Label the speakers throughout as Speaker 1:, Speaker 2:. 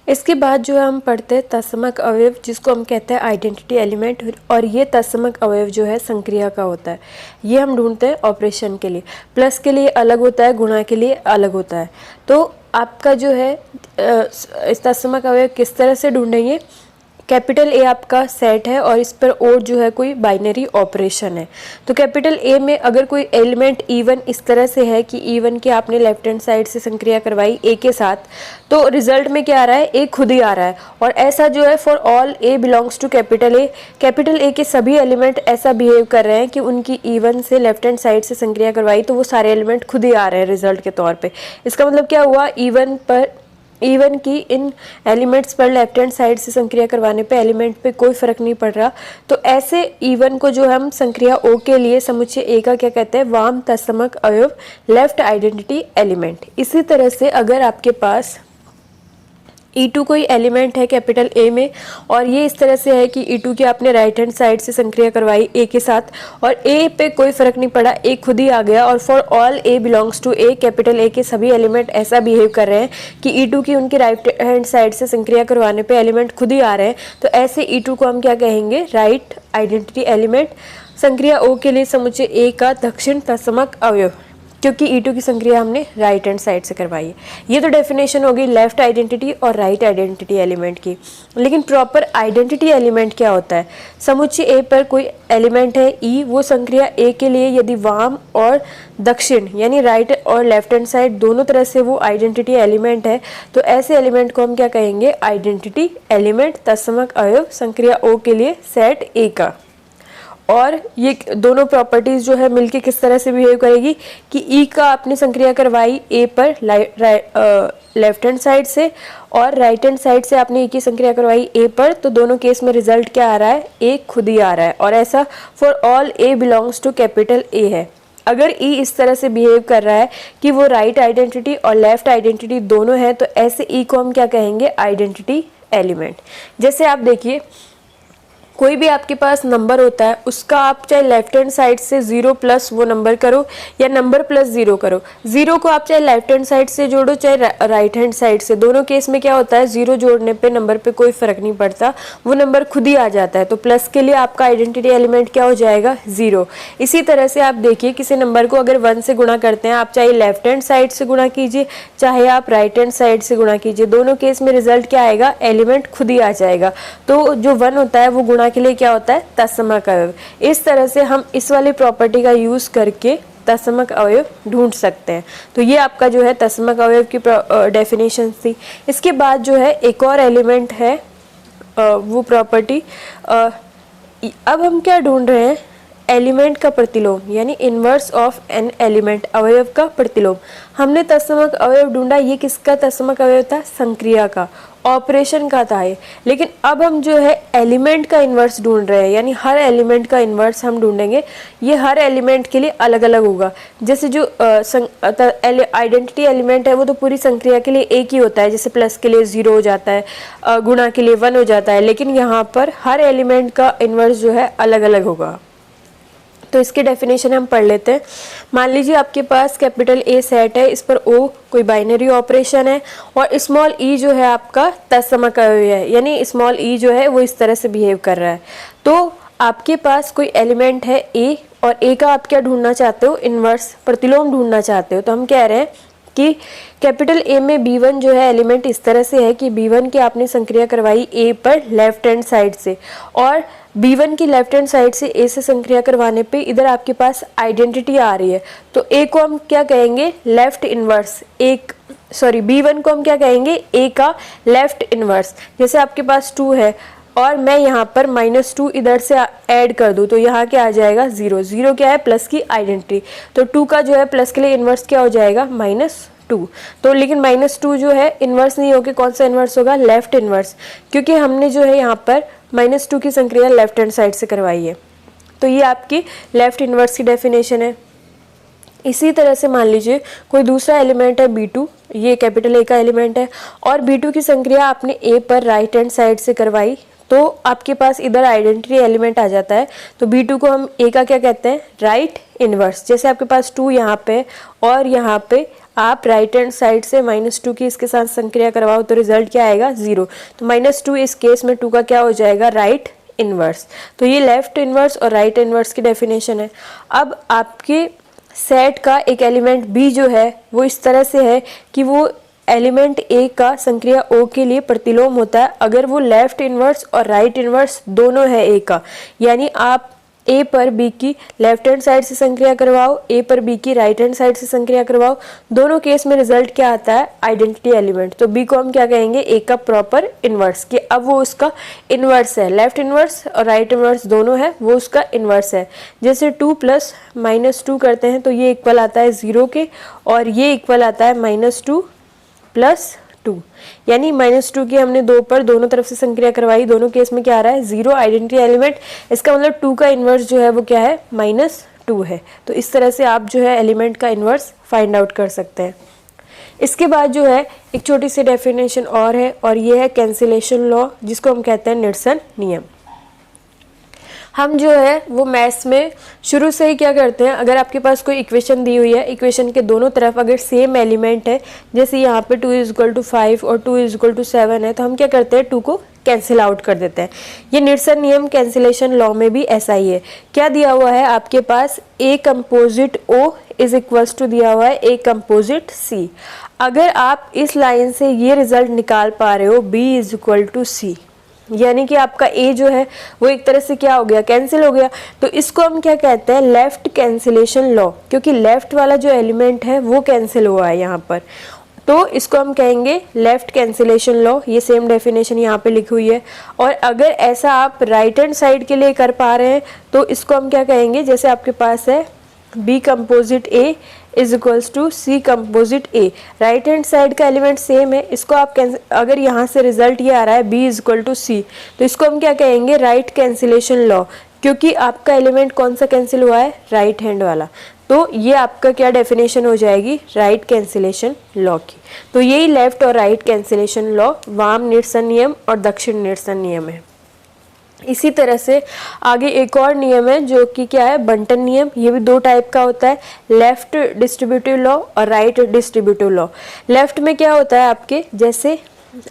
Speaker 1: इसके बाद जो है हम पढ़ते हैं तत्समक अवयव, जिसको हम कहते हैं आइडेंटिटी एलिमेंट। और ये तत्समक अवयव जो है संक्रिया का होता है। ये हम ढूंढते हैं ऑपरेशन के लिए, प्लस के लिए अलग होता है, गुणा के लिए अलग होता है। तो आपका जो है इस तत्समक अवयव किस तरह से ढूंढेंगे, कैपिटल ए आपका सेट है और इस पर और जो है कोई बाइनरी ऑपरेशन है। तो कैपिटल ए में अगर कोई एलिमेंट E1 इस तरह से है कि E1 की आपने लेफ्ट हैंड साइड से संक्रिया करवाई ए के साथ, तो रिजल्ट में क्या आ रहा है, ए खुद ही आ रहा है। और ऐसा जो है for all A belongs to capital a, capital a के सभी एलिमेंट ऐसा बिहेव कर रहे हैं कि उनकी E1 से लेफ्ट हैंड साइड से संक्रिया करवाई तो वो सारे एलिमेंट खुद ही आ रहे हैं रिजल्ट के तौर पर। इसका मतलब क्या हुआ, E1 की इन एलिमेंट्स पर लेफ्ट हैंड साइड से संक्रिया करवाने पे एलिमेंट पे कोई फर्क नहीं पड़ रहा। तो ऐसे E1 को जो हम संक्रिया O के लिए समुच्चय A का क्या कहते हैं, वाम तत्समक अवयव, लेफ्ट आइडेंटिटी एलिमेंट। इसी तरह से अगर आपके पास E2 कोई एलिमेंट है कैपिटल A में और ये इस तरह से है कि E2 की आपने राइट हैंड साइड से संक्रिया करवाई A के साथ और A पे कोई फर्क नहीं पड़ा, A खुद ही आ गया। और for all A belongs to A, capital A के सभी एलिमेंट ऐसा बिहेव कर रहे हैं कि E2 की उनकी राइट हैंड साइड से संक्रिया करवाने पे एलिमेंट खुद ही आ रहे हैं। तो ऐसे E2 को हम क्या कहेंगे, राइट आइडेंटिटी एलिमेंट। संक्रिया O के लिए समुच्चय A का दक्षिण तत्समक अवयव, क्योंकि E2 की संक्रिया हमने राइट हैंड साइड से करवाई है। ये तो डेफिनेशन होगी लेफ्ट आइडेंटिटी और राइट आइडेंटिटी एलिमेंट की। लेकिन प्रॉपर आइडेंटिटी एलिमेंट क्या होता है, समुच्चय A पर कोई एलिमेंट है E, वो संक्रिया A के लिए यदि वाम और दक्षिण यानी राइट और लेफ्ट हैंड साइड दोनों तरह से वो आइडेंटिटी एलिमेंट है, तो ऐसे एलिमेंट को हम क्या कहेंगे, आइडेंटिटी एलिमेंट तत्समक अवयव संक्रिया O के लिए सेट A का। और ये दोनों प्रॉपर्टीज जो है मिलके किस तरह से बिहेव करेगी कि E का आपने संक्रिया करवाई A पर लेफ्ट हैंड साइड से और राइट हैंड साइड से आपने E की संक्रिया करवाई A पर, तो दोनों केस में रिजल्ट क्या आ रहा है, A खुद ही आ रहा है। और ऐसा for all A belongs to capital A है। अगर E इस तरह से बिहेव कर रहा है कि वो राइट आइडेंटिटी और लेफ्ट आइडेंटिटी दोनों है, तो ऐसे E को हम क्या कहेंगे, आइडेंटिटी एलिमेंट। जैसे आप देखिए कोई भी आपके पास नंबर होता है, उसका आप चाहे लेफ्ट हैंड साइड से 0 प्लस वो नंबर करो या नंबर प्लस 0 करो, 0 को आप चाहे लेफ्ट हैंड साइड से जोड़ो चाहे राइट हैंड साइड से, दोनों केस में क्या होता है, 0 जोड़ने पे नंबर पे कोई फर्क नहीं पड़ता, वो नंबर खुद ही आ जाता है। तो प्लस के लिए आपका आइडेंटिटी एलिमेंट क्या हो जाएगा, 0। इसी तरह से आप देखिए किसी नंबर को अगर 1 से गुणा करते हैं, आप चाहे लेफ्ट हैंड साइड से गुणा कीजिए चाहे आप राइट हैंड साइड से गुणा कीजिए, दोनों केस में रिजल्ट क्या आएगा, एलिमेंट खुद ही आ जाएगा। तो जो 1 होता है वो गुणा के लिए क्या होता है, तत्समक अवयव। इस तरह से हम इस वाली प्रॉपर्टी का यूज करके तत्समक अवयव ढूंढ सकते हैं। तो ये आपका जो है तत्समक अवयव की डेफिनेशन थी। इसके बाद जो है एक और एलिमेंट है वो प्रॉपर्टी, अब हम क्या ढूंढ रहे हैं, एलिमेंट का प्रतिलोम यानी इनवर्स ऑफ एन एलिमेंट, अवयव का प्रतिलोम। हमने तत्समक अवयव ढूंढा, ये किसका तत्समक अवयव था, संक्रिया का, ऑपरेशन का था ये। लेकिन अब हम जो है एलिमेंट का इन्वर्स ढूंढ रहे हैं, यानी हर एलिमेंट का इन्वर्स हम ढूंढेंगे। ये हर एलिमेंट के लिए अलग अलग होगा। जैसे जो आइडेंटिटी एलिमेंट है वो तो पूरी संक्रिया के लिए एक ही होता है, जैसे प्लस के लिए 0 हो जाता है, गुणा के लिए 1 हो जाता है। लेकिन यहाँ पर हर एलिमेंट का इन्वर्स जो है अलग अलग होगा। तो इसकी डेफिनेशन हम पढ़ लेते हैं। मान लीजिए आपके पास कैपिटल A सेट है, इस पर O कोई बाइनरी ऑपरेशन है और स्मॉल e जो है आपका तत्समक अवयव है, यानी स्मॉल e जो है वो इस तरह से बिहेव कर रहा है। तो आपके पास कोई एलिमेंट है A और A का आप क्या ढूंढना चाहते हो, इनवर्स प्रतिलोम ढूंढना चाहते हो। तो हम कह रहे हैं कि कैपिटल A में B1 जो है एलिमेंट इस तरह से है कि B1 की आपने संक्रिया करवाई A पर लेफ्ट हैंड साइड से और B1 की लेफ्ट हैंड साइड से A से संक्रिया करवाने पे इधर आपके पास आइडेंटिटी आ रही है। तो A को हम क्या कहेंगे, लेफ्ट इनवर्स, B1 को हम क्या कहेंगे, A का लेफ्ट इनवर्स। जैसे आपके पास 2 है और मैं यहाँ पर -2 इधर से ऐड कर दूँ तो यहाँ क्या आ जाएगा, 0। 0 क्या है, प्लस की आइडेंटिटी। तो 2 का जो है प्लस के लिए इन्वर्स क्या हो जाएगा, -2। तो लेकिन -2 जो है इन्वर्स नहीं होके कौन सा इन्वर्स होगा, लेफ्ट इन्वर्स, क्योंकि हमने जो है यहाँ पर -2 की संक्रिया लेफ्ट हैंड साइड से करवाई है। तो ये आपकी लेफ्ट इन्वर्स की डेफिनेशन है। इसी तरह से मान लीजिए कोई दूसरा एलिमेंट है B2, ये कैपिटल A का एलिमेंट है और B2 की संक्रिया आपने A पर राइट हैंड साइड से करवाई, तो आपके पास इधर आइडेंटिटी एलिमेंट आ जाता है। तो B2 को हम A का क्या कहते हैं, राइट इनवर्स। जैसे आपके पास 2 यहाँ पे और यहाँ पे आप राइट हैंड साइड से -2 की इसके साथ संक्रिया करवाओ तो रिजल्ट क्या आएगा 0। तो -2 इस केस में 2 का क्या हो जाएगा राइट इनवर्स। तो ये लेफ्ट इनवर्स और राइट इनवर्स की डेफिनेशन है। अब आपके सेट का एक एलिमेंट बी जो है वो इस तरह से है कि वो एलिमेंट ए का संक्रिया ओ के लिए प्रतिलोम होता है अगर वो लेफ्ट इनवर्स और राइट इनवर्स दोनों है ए का। यानी आप ए पर बी की लेफ्ट हैंड साइड से संक्रिया करवाओ, ए पर बी की राइट हैंड साइड से संक्रिया करवाओ, दोनों केस में रिजल्ट क्या आता है आइडेंटिटी एलिमेंट। तो बी को हम क्या कहेंगे ए का प्रॉपर इनवर्स, कि अब वो उसका इनवर्स है, लेफ्ट इनवर्स और राइट इनवर्स दोनों है वो उसका इनवर्स है। जैसे 2 + -2 करते हैं तो ये इक्वल आता है 0 के और ये इक्वल आता है -2 + 2, यानी -2 की हमने 2 पर दोनों तरफ से संक्रिया करवाई, दोनों केस में क्या आ रहा है 0 आइडेंटिटी एलिमेंट। इसका मतलब 2 का इन्वर्स जो है वो क्या है -2 है। तो इस तरह से आप जो है एलिमेंट का इन्वर्स फाइंड आउट कर सकते हैं। इसके बाद जो है एक छोटी सी डेफिनेशन और है और ये है कैंसिलेशन लॉ, जिसको हम कहते हैं निरसन नियम। हम जो है वो मैथ्स में शुरू से ही क्या करते हैं, अगर आपके पास कोई इक्वेशन दी हुई है, इक्वेशन के दोनों तरफ अगर सेम एलिमेंट है, जैसे यहाँ पे 2 = 5 और 2 = 7 है, तो हम क्या करते हैं 2 को कैंसिल आउट कर देते हैं। ये निरसन नियम कैंसिलेशन लॉ में भी ऐसा ही है। क्या दिया हुआ है आपके पास A कंपोजिट O = दिया हुआ है A कंपोजिट C। अगर आप इस लाइन से ये रिजल्ट निकाल पा रहे हो B = C, यानी कि आपका ए जो है वो एक तरह से क्या हो गया कैंसिल हो गया, तो इसको हम क्या कहते हैं लेफ्ट कैंसिलेशन लॉ, क्योंकि लेफ्ट वाला जो एलिमेंट है वो कैंसिल हुआ है यहाँ पर, तो इसको हम कहेंगे लेफ्ट कैंसिलेशन लॉ। ये सेम डेफिनेशन यहाँ पे लिखी हुई है। और अगर ऐसा आप राइट हैंड साइड के लिए कर पा रहे हैं तो इसको हम क्या कहेंगे, जैसे आपके पास है B composite A = C composite A, right hand side का एलिमेंट सेम है, इसको आप अगर यहाँ से रिजल्ट ये आ रहा है B = C, तो इसको हम क्या कहेंगे राइट कैंसिलेशन लॉ, क्योंकि आपका एलिमेंट कौन सा कैंसिल हुआ है राइट हैंड वाला। तो ये आपका क्या डेफिनेशन हो जाएगी राइट कैंसिलेशन लॉ की। तो यही लेफ्ट और राइट कैंसिलेशन लॉ वाम निरसन नियम और दक्षिण निरसन नियम है। इसी तरह से आगे एक और नियम है जो कि क्या है बंटन नियम। ये भी 2 टाइप का होता है, लेफ्ट डिस्ट्रीब्यूटिव लॉ और राइट डिस्ट्रीब्यूटिव लॉ। लेफ्ट में क्या होता है आपके, जैसे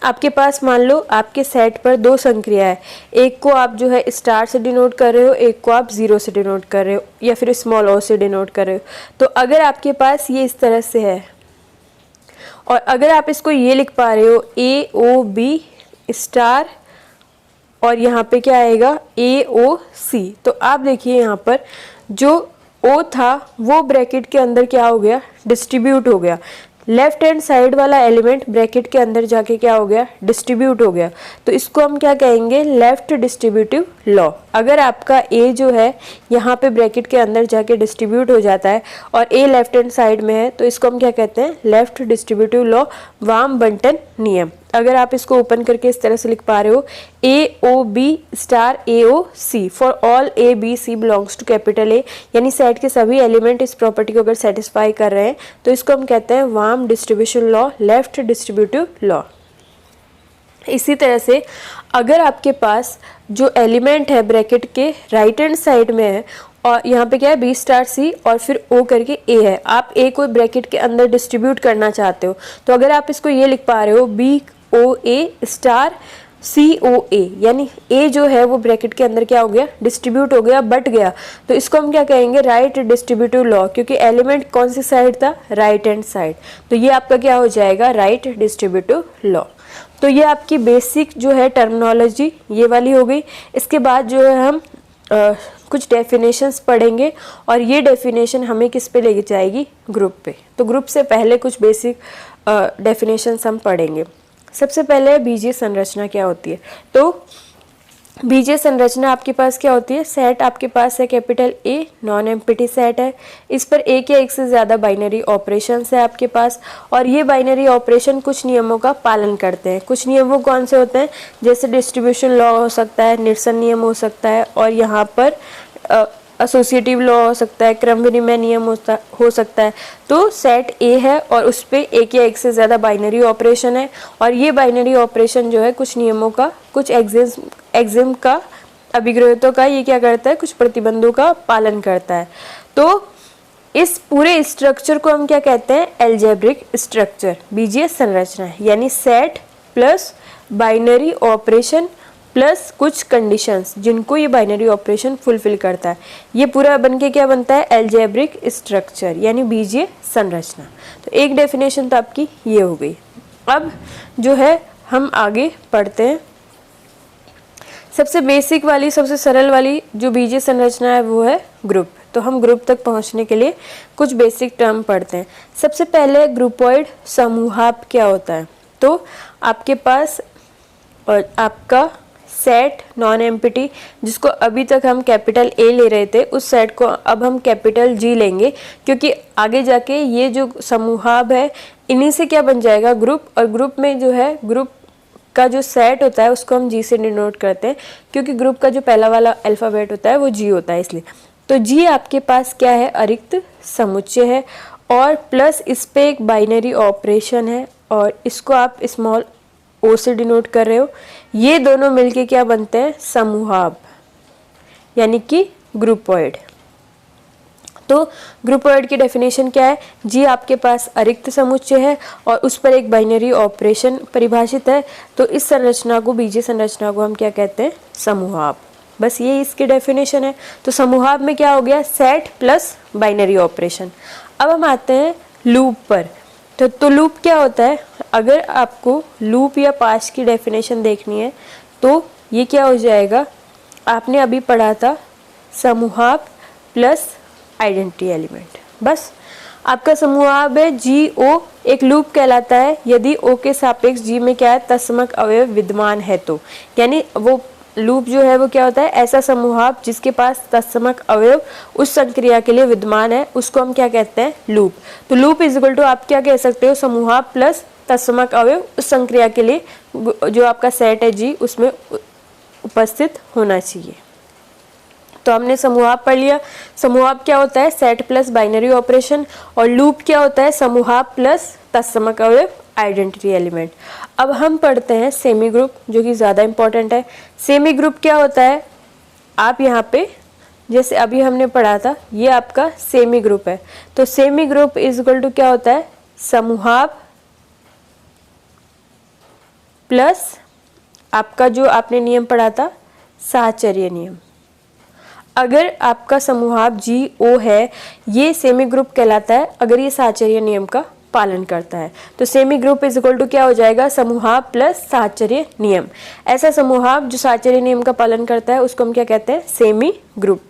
Speaker 1: आपके पास मान लो आपके सेट पर 2 संक्रिया है, एक को आप जो है स्टार से डिनोट कर रहे हो, एक को आप 0 से डिनोट कर रहे हो या फिर स्मॉल o से डिनोट कर रहे हो। तो अगर आपके पास ये इस तरह से है और अगर आप इसको ये लिख पा रहे हो AOB स्टार और यहाँ पे क्या आएगा AOC, तो आप देखिए यहाँ पर जो O था वो ब्रैकेट के अंदर क्या हो गया डिस्ट्रीब्यूट हो गया, लेफ्ट हैंड साइड वाला एलिमेंट ब्रैकेट के अंदर जाके क्या हो गया डिस्ट्रीब्यूट हो गया। तो इसको हम क्या कहेंगे लेफ्ट डिस्ट्रीब्यूटिव लॉ। अगर आपका A जो है यहाँ पे ब्रैकेट के अंदर जाके डिस्ट्रीब्यूट हो जाता है और A लेफ्ट हैंड साइड में है, तो इसको हम क्या कहते हैं लेफ्ट डिस्ट्रीब्यूटिव लॉ वाम बंटन नियम। अगर आप इसको ओपन करके इस तरह से लिख पा रहे हो AOB star AOC for all ABC belongs to capital A, यानी सेट के सभी एलिमेंट इस प्रॉपर्टी को अगर सेटिस्फाई कर रहे हैं तो इसको हम कहते हैं वाम distribution law left distributive law. इसी तरह से अगर आपके पास जो एलिमेंट है ब्रैकेट के राइट हैंड साइड में है और यहाँ पे क्या है B स्टार C और फिर O करके A है, आप A को ब्रैकेट के अंदर डिस्ट्रीब्यूट करना चाहते हो, तो अगर आप इसको ये लिख पा रहे हो BOA स्टार COA, यानी A जो है वो ब्रैकेट के अंदर क्या हो गया डिस्ट्रीब्यूट हो गया बट गया, तो इसको हम क्या कहेंगे राइट डिस्ट्रीब्यूटिव लॉ, क्योंकि एलिमेंट कौन सी साइड था राइट हैंड साइड। तो ये आपका क्या हो जाएगा राइट डिस्ट्रीब्यूटिव लॉ। तो ये आपकी बेसिक जो है टर्मिनोलॉजी ये वाली हो गई। इसके बाद जो है हम कुछ डेफिनेशंस पढ़ेंगे और ये डेफिनेशन हमें किस पे लेके जाएगी ग्रुप पे। तो ग्रुप से पहले कुछ बेसिक डेफिनेशंस हम पढ़ेंगे। सबसे पहले बीजीय संरचना क्या होती है। तो बीजीय संरचना आपके पास क्या होती है, सेट आपके पास है capital A non empty set है, इस पर एक या एक से ज़्यादा बाइनरी ऑपरेशंस है आपके पास और ये बाइनरी ऑपरेशन कुछ नियमों का पालन करते हैं। कुछ नियमों कौन से होते हैं, जैसे डिस्ट्रीब्यूशन लॉ हो सकता है, निरसन नियम हो सकता है और यहाँ पर एसोसिएटिव लॉ हो सकता है, क्रम विनिमय नियम हो सकता है। तो सेट A है और उस पर एक या एक से ज़्यादा बाइनरी ऑपरेशन है और ये बाइनरी ऑपरेशन जो है कुछ नियमों का, कुछ एग्जिम का, अभिग्रहितों का ये क्या करता है, कुछ प्रतिबंधों का पालन करता है। तो इस पूरे स्ट्रक्चर को हम क्या कहते हैं, एल्जेब्रिक स्ट्रक्चर, बीजीय संरचना है, यानी set plus binary operation plus कुछ कंडीशंस जिनको ये बाइनरी ऑपरेशन फुलफिल करता है, ये पूरा बनके क्या बनता है, एल्जेब्रिक स्ट्रक्चर यानी बीजीय संरचना। तो एक डेफिनेशन तो आपकी ये हो गई। अब जो है हम आगे पढ़ते हैं। सबसे बेसिक वाली, सबसे सरल वाली जो बीजीय संरचना है वो है ग्रुप। तो हम ग्रुप तक पहुंचने के लिए कुछ बेसिक टर्म पढ़ते हैं। सबसे पहले ग्रुपॉइड समूहाप क्या होता है। तो आपके पास और आपका सेट नॉन एम्प्टी, जिसको अभी तक हम कैपिटल ए ले रहे थे, उस सेट को अब हम कैपिटल जी लेंगे, क्योंकि आगे जाके ये जो समूहाब है इन्हीं से क्या बन जाएगा, ग्रुप। और ग्रुप में जो है, ग्रुप का जो सेट होता है उसको हम जी से डिनोट करते हैं, क्योंकि ग्रुप का जो पहला वाला अल्फ़ाबेट होता है वो जी होता है, इसलिए। तो जी आपके पास क्या है, अरिक्त समुच्चय है, और प्लस इस पे एक बाइनरी ऑपरेशन है, और इसको आप स्मॉल ओ से डिनोट कर रहे हो। ये दोनों मिलके क्या बनते हैं, समूहाब, यानी कि ग्रुपॉइड। तो ग्रुपॉइड की डेफिनेशन क्या है, जी आपके पास अरिक्त समुच्चय है और उस पर एक बाइनरी ऑपरेशन परिभाषित है, तो इस संरचना को, बीजीय संरचना को हम क्या कहते हैं, समूहाब। बस ये इसकी डेफिनेशन है। तो समूहाब में क्या हो गया, सेट प्लस बाइनरी ऑपरेशन। अब हम आते हैं लूप पर। तो लूप क्या होता है, अगर आपको लूप या पास की डेफिनेशन देखनी है तो ये क्या हो जाएगा, आपने अभी पढ़ा था समूहाब प्लस आइडेंटिटी एलिमेंट। बस आपका समूहाब है जी ओ, एक लूप कहलाता है यदि ओ के सापेक्ष जी में क्या है, तत्समक अवयव विद्यमान है। तो यानी वो लूप जो है वो क्या होता है, ऐसा समूहाब जिसके पास तत्समक अवयव उस संक्रिया के लिए विद्यमान है, उसको हम क्या कहते हैं, लूप। तो लूप इज इक्वल टू आप क्या कह सकते हो, समूहाब प्लस तत्समक अवयव उस संक्रिया के लिए जो आपका सेट है जी उसमें उपस्थित होना चाहिए। तो हमने समूहाब पढ़ लिया। समूहाब क्या होता है, सेट प्लस बाइनरी ऑपरेशन, और लूप क्या होता है, समूहाब प्लस तत्समक अवयव आइडेंटिटी एलिमेंट। अब हम पढ़ते हैं सेमी ग्रुप, जो कि ज़्यादा इंपॉर्टेंट है। सेमी ग्रुप क्या होता है, आप यहाँ पे जैसे अभी हमने पढ़ा था, ये आपका सेमी ग्रुप है। तो semi group is equal to क्या होता है, समूहाब प्लस आपका जो आपने नियम पढ़ा था, साहचर्य नियम। अगर आपका समूहाब जी ओ है, ये सेमी ग्रुप कहलाता है अगर ये साहचर्य नियम का पालन करता है। तो semi group is equal to क्या हो जाएगा, समूहाब प्लस साहचर्य नियम। ऐसा समूहाब जो साहचर्य नियम का पालन करता है उसको हम क्या कहते हैं, सेमी ग्रुप।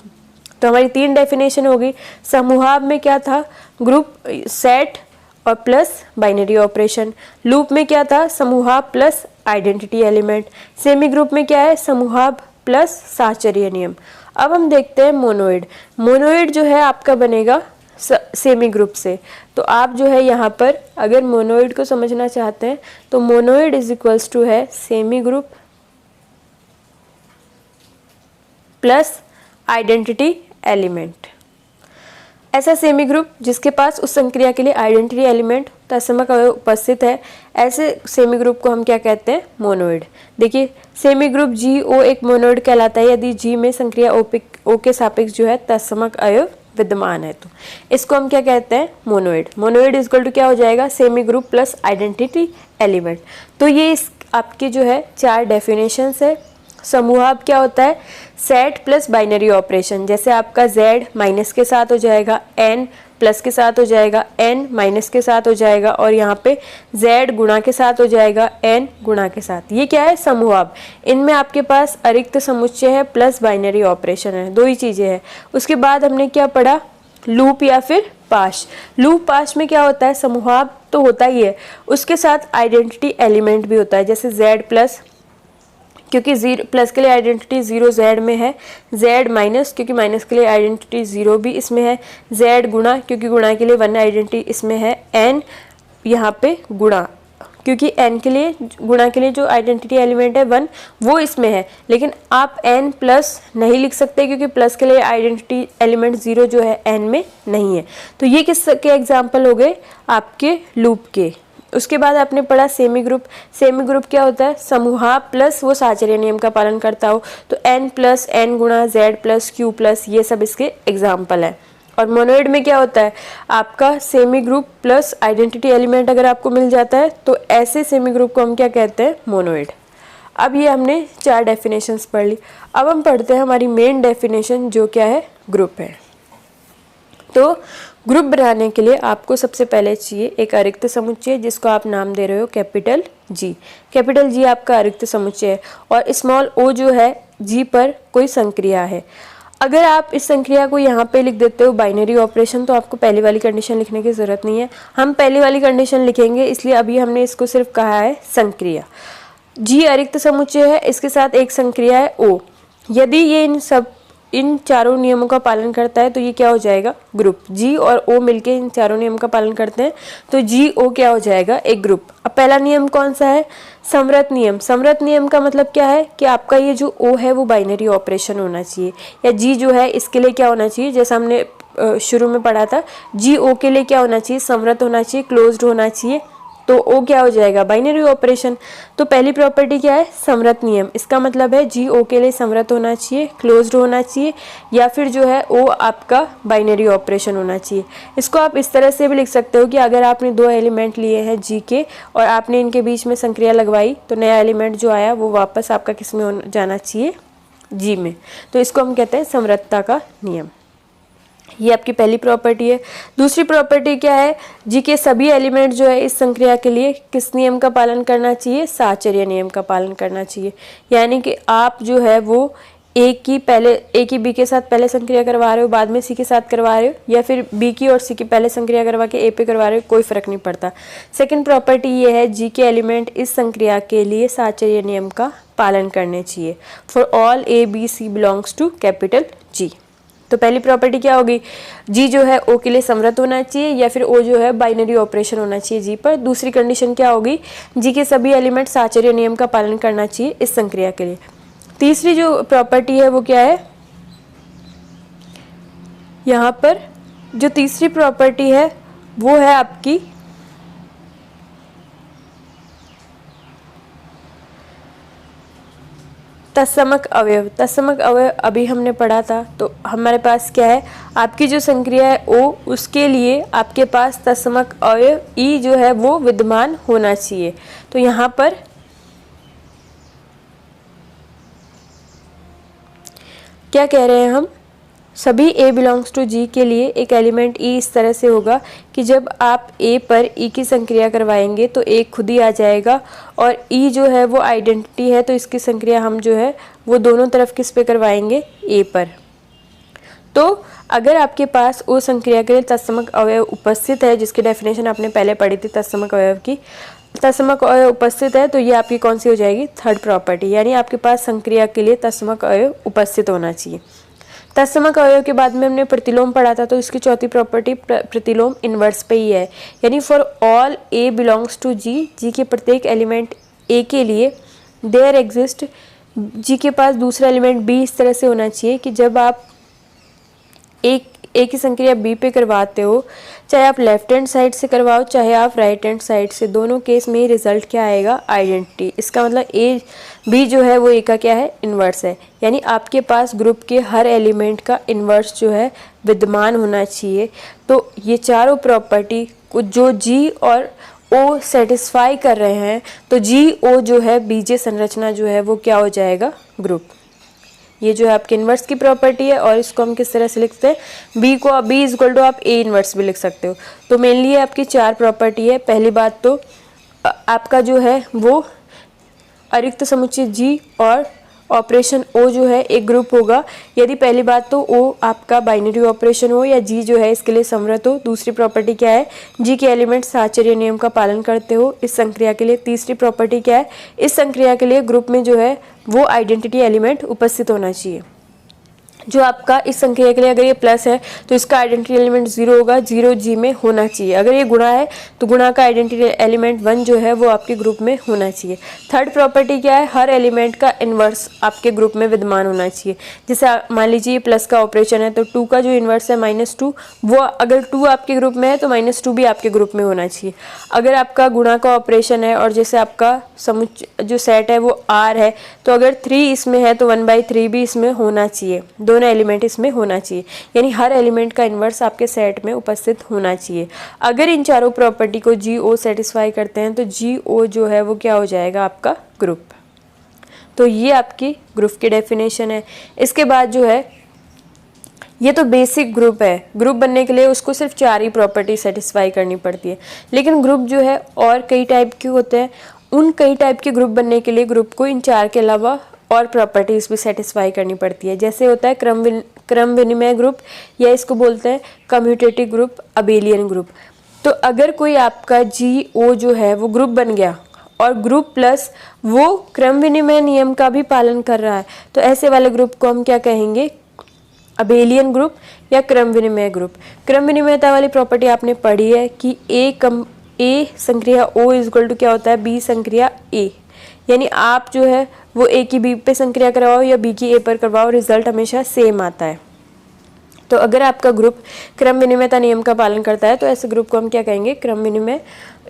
Speaker 1: तो हमारी तीन डेफिनेशन हो गई। समूहाब में क्या था, ग्रुप, सेट और प्लस बाइनरी ऑपरेशन। लूप में क्या था, समूहाब plus identity element. Semi group में क्या है, समूहाब प्लस साहचर्य नियम। अब हम देखते हैं मोनोइड। मोनोइड जो है आपका बनेगा सेमी ग्रुप से। तो आप जो है यहाँ पर अगर मोनोइड को समझना चाहते हैं तो मोनोइड इज इक्वल्स टू है semi group plus identity element. ऐसा सेमी ग्रुप जिसके पास उस संक्रिया के लिए आइडेंटिटी एलिमेंट तत्समक अवयव उपस्थित है, ऐसे सेमी ग्रुप को हम क्या कहते हैं, मोनोइड। देखिए सेमी ग्रुप जी ओ एक मोनोइड कहलाता है यदि जी में संक्रिया ओ के सापेक्ष जो है तत्समक अवयव विद्यमान है, तो इसको हम क्या कहते हैं, monoid. Monoid is equal to क्या हो जाएगा, semi group plus identity element. तो ये आपके जो है चार डेफिनेशंस है। समूहाब क्या होता है, सेट प्लस बाइनरी ऑपरेशन। जैसे आपका z माइनस के साथ हो जाएगा, n प्लस के साथ हो जाएगा, n माइनस के साथ हो जाएगा, और यहाँ पे z गुणा के साथ हो जाएगा, n गुणा के साथ। ये क्या है, समूहाब। इनमें आपके पास अरिक्त समुच्चय है प्लस बाइनरी ऑपरेशन है, दो ही चीज़ें हैं। उसके बाद हमने क्या पढ़ा, लूप या फिर पाश। लूप पाश में क्या होता है, समूहाब तो होता ही है, उसके साथ आइडेंटिटी एलिमेंट भी होता है। जैसे z प्लस, क्योंकि जीरो प्लस के लिए आइडेंटिटी जीरो z में है, z माइनस क्योंकि माइनस के लिए आइडेंटिटी जीरो भी इसमें है, z गुणा क्योंकि गुणा के लिए वन आइडेंटिटी इसमें है, n यहाँ पे गुणा क्योंकि n के लिए गुणा के लिए जो आइडेंटिटी एलिमेंट है वन वो इसमें है। लेकिन आप n प्लस नहीं लिख सकते क्योंकि प्लस के लिए आइडेंटिटी एलिमेंट जीरो जो है n में नहीं है। तो ये किसके एग्जाम्पल हो गए, आपके लूप के। उसके बाद आपने पढ़ा सेमी ग्रुप। सेमी ग्रुप क्या होता है, समूहाब प्लस वो साहचर्य नियम का पालन करता हो। तो n प्लस n गुणा z प्लस q प्लस, ये सब इसके एग्जाम्पल है। और मोनोइड में क्या होता है, आपका semi group plus identity element अगर आपको मिल जाता है तो ऐसे सेमी ग्रुप को हम क्या कहते हैं, मोनोइड। अब ये हमने 4 डेफिनेशंस पढ़ ली। अब हम पढ़ते हैं हमारी मेन डेफिनेशन जो क्या है, ग्रुप है। तो ग्रुप बनाने के लिए आपको सबसे पहले चाहिए एक अरिक्त समुच्चय जिसको आप नाम दे रहे हो कैपिटल जी। कैपिटल जी आपका अरिक्त समुच्चय है और स्मॉल ओ जो है जी पर कोई संक्रिया है। अगर आप इस संक्रिया को यहाँ पे लिख देते हो बाइनरी ऑपरेशन तो आपको पहली वाली कंडीशन लिखने की ज़रूरत नहीं है। हम पहली वाली कंडीशन लिखेंगे, इसलिए अभी हमने इसको सिर्फ कहा है संक्रिया। जी अरिक्त समुच्चय है, इसके साथ एक संक्रिया है ओ। यदि ये इन चारों नियमों का पालन करता है तो ये क्या हो जाएगा, ग्रुप। जी और ओ मिलके इन चारों नियम का पालन करते हैं तो जी ओ क्या हो जाएगा, एक ग्रुप। अब पहला नियम कौन सा है, समरत नियम। समरत नियम का मतलब क्या है कि आपका ये जो ओ है वो बाइनरी ऑपरेशन होना चाहिए, या जी जो है इसके लिए क्या होना चाहिए, जैसा हमने शुरू में पढ़ा था, जी ओ के लिए क्या होना चाहिए, समरत होना चाहिए, क्लोज्ड होना चाहिए। तो ओ क्या हो जाएगा, बाइनरी ऑपरेशन। तो पहली प्रॉपर्टी क्या है, समरत नियम। इसका मतलब है जी ओ के लिए समरत होना चाहिए, क्लोज्ड होना चाहिए, या फिर जो है ओ आपका बाइनरी ऑपरेशन होना चाहिए। इसको आप इस तरह से भी लिख सकते हो कि अगर आपने 2 एलिमेंट लिए हैं जी के और आपने इनके बीच में संक्रिया लगवाई तो नया एलिमेंट जो आया वो वापस आपका किस में जाना चाहिए, जी में। तो इसको हम कहते हैं समरसता का नियम। ये आपकी पहली प्रॉपर्टी है। दूसरी प्रॉपर्टी क्या है, जी के सभी एलिमेंट जो है इस संक्रिया के लिए किस नियम का पालन करना चाहिए, साहचर्य नियम का पालन करना चाहिए। यानी कि आप जो है वो ए की बी के साथ पहले संक्रिया करवा रहे हो, बाद में सी के साथ करवा रहे हो, या फिर बी की और सी की पहले संक्रिया करवा के ए पे करवा रहे हो, कोई फर्क नहीं पड़ता। सेकंड प्रॉपर्टी ये है, जी के एलिमेंट इस संक्रिया के लिए साहचर्य नियम का पालन करने चाहिए। For all a b c belongs to capital g. तो पहली प्रॉपर्टी क्या होगी, जी जो है ओ के लिए समरत होना चाहिए, या फिर ओ जो है बाइनरी ऑपरेशन होना चाहिए जी पर। दूसरी कंडीशन क्या होगी, जी के सभी एलिमेंट साहचर्य नियम का पालन करना चाहिए इस संक्रिया के लिए। तीसरी जो प्रॉपर्टी है वो क्या है, यहाँ पर जो तीसरी प्रॉपर्टी है वो है आपकी तत्समक अवयव। तत्समक अवयव अभी हमने पढ़ा था। तो हमारे पास क्या है, आपकी जो संक्रिया है ओ, उसके लिए आपके पास तत्समक अवयव ई जो है वो विद्यमान होना चाहिए। तो यहाँ पर क्या कह रहे हैं हम, सभी ए बिलोंग्स टू जी के लिए एक एलिमेंट ई इस तरह से होगा कि जब आप ए पर ई की संक्रिया करवाएंगे तो ए खुद ही आ जाएगा, और ई जो है वो आइडेंटिटी है तो इसकी संक्रिया हम जो है वो दोनों तरफ किस पे करवाएंगे, ए पर। तो अगर आपके पास ओ संक्रिया के लिए तत्समक अवयव उपस्थित है, जिसकी डेफिनेशन आपने पहले पढ़ी थी तत्समक अवयव की, तत्समक अवयव उपस्थित है तो ये आपकी कौन सी हो जाएगी, थर्ड प्रॉपर्टी। यानी आपके पास संक्रिया के लिए तत्समक अवयव उपस्थित होना चाहिए। तत्समक अवयव के बाद में हमने प्रतिलोम पढ़ा था, तो इसकी चौथी प्रॉपर्टी प्रतिलोम इनवर्स पे ही है। यानी for all A belongs to G, G के प्रत्येक एलिमेंट ए के लिए देयर एग्जिस्ट, जी के पास दूसरा एलिमेंट बी इस तरह से होना चाहिए कि जब आप ए की संक्रिया बी पे करवाते हो, चाहे आप लेफ्ट हैंड साइड से करवाओ चाहे आप राइट हैंड साइड से, दोनों केस में रिजल्ट क्या आएगा, आइडेंटिटी। इसका मतलब ए बी जो है वो ए का क्या है, इन्वर्स है। यानी आपके पास ग्रुप के हर एलिमेंट का इन्वर्स जो है विद्यमान होना चाहिए। तो ये चारों प्रॉपर्टी को जो जी और ओ सेटिस्फाई कर रहे हैं, तो जी ओ जो है बीजीय संरचना जो है वो क्या हो जाएगा, ग्रुप। ये जो है आपके इन्वर्स की प्रॉपर्टी है, और इसको हम किस तरह से लिखते हैं, बी को बी इज इक्वल टू आप ए इन्वर्स भी लिख सकते हो। तो मेनली आपकी 4 प्रॉपर्टी है। पहली बात तो आपका जो है वो अरिक्त समुच्चय जी और ऑपरेशन ओ जो है एक ग्रुप होगा, यदि पहली बात तो ओ आपका बाइनरी ऑपरेशन हो या जी जो है इसके लिए समरत हो। दूसरी प्रॉपर्टी क्या है, जी के एलिमेंट साहचर्य नियम का पालन करते हो इस संक्रिया के लिए। तीसरी प्रॉपर्टी क्या है, इस संक्रिया के लिए ग्रुप में जो है वो आइडेंटिटी एलिमेंट उपस्थित होना चाहिए। जो आपका इस संख्या के लिए अगर ये प्लस है तो इसका आइडेंटिटी एलिमेंट 0 होगा, 0 जी में होना चाहिए। अगर ये गुणा है तो गुणा का आइडेंटिटी एलिमेंट 1 जो है वो आपके ग्रुप में होना चाहिए। थर्ड प्रॉपर्टी क्या है, हर एलिमेंट का इन्वर्स आपके ग्रुप में विद्यमान होना चाहिए। जैसे मान लीजिए प्लस का ऑपरेशन है तो 2 का जो इन्वर्स है -2, वो अगर 2 आपके ग्रुप में है तो -2 भी आपके ग्रुप में होना चाहिए। अगर आपका गुणा का ऑपरेशन है और जैसे आपका समुच्चय जो सेट है वो R है, तो अगर 3 इसमें है तो 1/3 भी इसमें होना चाहिए। दो दोनों एलिमेंट इसमें होना चाहिए, यानी हर एलिमेंट का इन्वर्स आपके सेट में उपस्थित होना चाहिए। अगर इन चारों प्रॉपर्टी को GO सेटिस्फाई करते हैं तो GO जो है वो क्या हो जाएगा, आपका ग्रुप। तो ये आपकी ग्रुप की डेफिनेशन है। इसके बाद जो है, ये तो बेसिक ग्रुप है, ग्रुप बनने के लिए उसको सिर्फ 4 ही प्रॉपर्टी सेटिस्फाई करनी पड़ती है। लेकिन ग्रुप जो है और कई टाइप के होते हैं, उन कई टाइप के ग्रुप बनने के लिए ग्रुप को इन 4 के अलावा और प्रॉपर्टीज़ भी सेटिस्फाई करनी पड़ती है। जैसे होता है क्रम विनिमय ग्रुप, या इसको बोलते हैं कम्यूटेटिव ग्रुप, अबेलियन ग्रुप। तो अगर कोई आपका GO जो है वो ग्रुप बन गया और ग्रुप प्लस वो क्रम विनिमय नियम का भी पालन कर रहा है, तो ऐसे वाले ग्रुप को हम क्या कहेंगे, अबेलियन ग्रुप या क्रम विनिमय ग्रुप। क्रम विनिमयता वाली प्रॉपर्टी आपने पढ़ी है कि A संक्रिया O इज इक्वल टू क्या होता है, B संक्रिया A। यानी आप जो है वो A की B पे संक्रिया करवाओ या B की A पर करवाओ, रिजल्ट हमेशा सेम आता है। तो अगर आपका ग्रुप क्रम विनिमयता नियम का पालन करता है तो ऐसे ग्रुप को हम क्या कहेंगे, क्रम विनिमय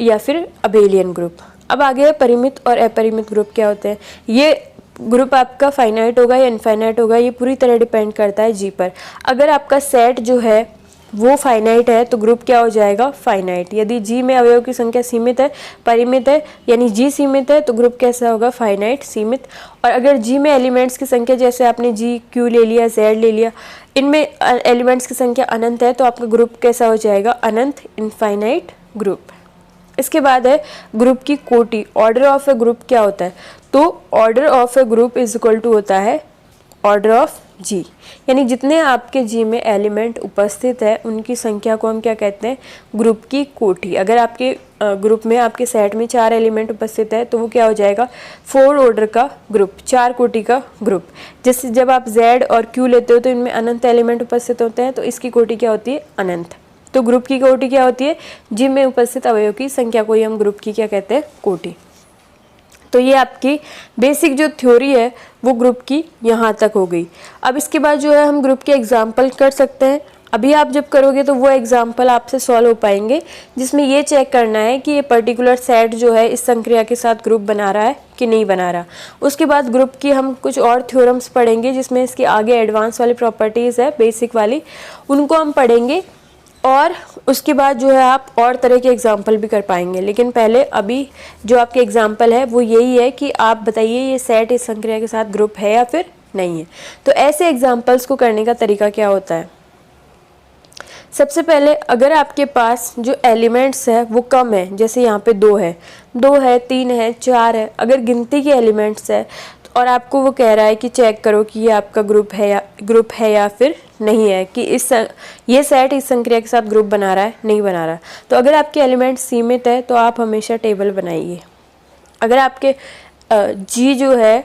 Speaker 1: या फिर अबेलियन ग्रुप। अब आगे है परिमित और अपरिमित ग्रुप क्या होते हैं। ये ग्रुप आपका फाइनाइट होगा या इनफाइनाइट होगा, ये पूरी तरह डिपेंड करता है G पर। अगर आपका सेट जो है वो फाइनाइट है तो ग्रुप क्या हो जाएगा, फाइनाइट। यदि G में अवयव की संख्या सीमित है, परिमित है, यानी G सीमित है तो ग्रुप कैसा होगा, फाइनाइट, सीमित। और अगर G में एलिमेंट्स की संख्या, जैसे आपने G Q ले लिया, Z ले लिया, इनमें एलिमेंट्स की संख्या अनंत है तो आपका ग्रुप कैसा हो जाएगा, अनंत, इनफाइनाइट ग्रुप। इसके बाद है ग्रुप की कोटि, ऑर्डर ऑफ ए ग्रुप क्या होता है। तो order of a group is equal to होता है ऑर्डर ऑफ G, यानी जितने आपके G में एलिमेंट उपस्थित है उनकी संख्या को हम क्या कहते हैं, ग्रुप की कोटि। अगर आपके ग्रुप में, आपके सेट में 4 एलिमेंट उपस्थित है तो वो क्या हो जाएगा, 4 ऑर्डर का ग्रुप, 4 कोटि का ग्रुप। जैसे जब आप Z और Q लेते हो तो इनमें अनंत एलिमेंट उपस्थित होते हैं, तो इसकी कोटि क्या होती है, अनंत। तो ग्रुप की कोटि क्या होती है, G में उपस्थित अवयव की संख्या को ही हम ग्रुप की क्या कहते हैं, कोटि। तो ये आपकी बेसिक जो थ्योरी है वो ग्रुप की यहाँ तक हो गई। अब इसके बाद जो है हम ग्रुप के एग्जाम्पल कर सकते हैं। अभी आप जब करोगे तो वो एग्जाम्पल आपसे सॉल्व हो पाएंगे, जिसमें ये चेक करना है कि ये पर्टिकुलर सेट जो है इस संक्रिया के साथ ग्रुप बना रहा है कि नहीं बना रहा। उसके बाद ग्रुप की हम कुछ और थ्योरम्स पढ़ेंगे, जिसमें इसके आगे एडवांस वाली प्रॉपर्टीज़ है, बेसिक वाली, उनको हम पढ़ेंगे। और उसके बाद जो है आप और तरह के एग्जाम्पल भी कर पाएंगे। लेकिन पहले अभी जो आपके एग्जाम्पल है वो यही है कि आप बताइए ये सेट इस संक्रिया के साथ ग्रुप है या फिर नहीं है। तो ऐसे एग्जाम्पल्स को करने का तरीका क्या होता है, सबसे पहले अगर आपके पास जो एलिमेंट्स है वो कम है, जैसे यहाँ पे 2 है, 3 है, 4 है, अगर गिनती के एलिमेंट्स है और आपको वो कह रहा है कि चेक करो कि ये आपका ग्रुप है या फिर नहीं है, कि ये सेट इस संक्रिया के साथ ग्रुप बना रहा है, नहीं बना रहा। तो अगर आपके एलिमेंट सीमित है तो आप हमेशा टेबल बनाइए। अगर आपके G जो है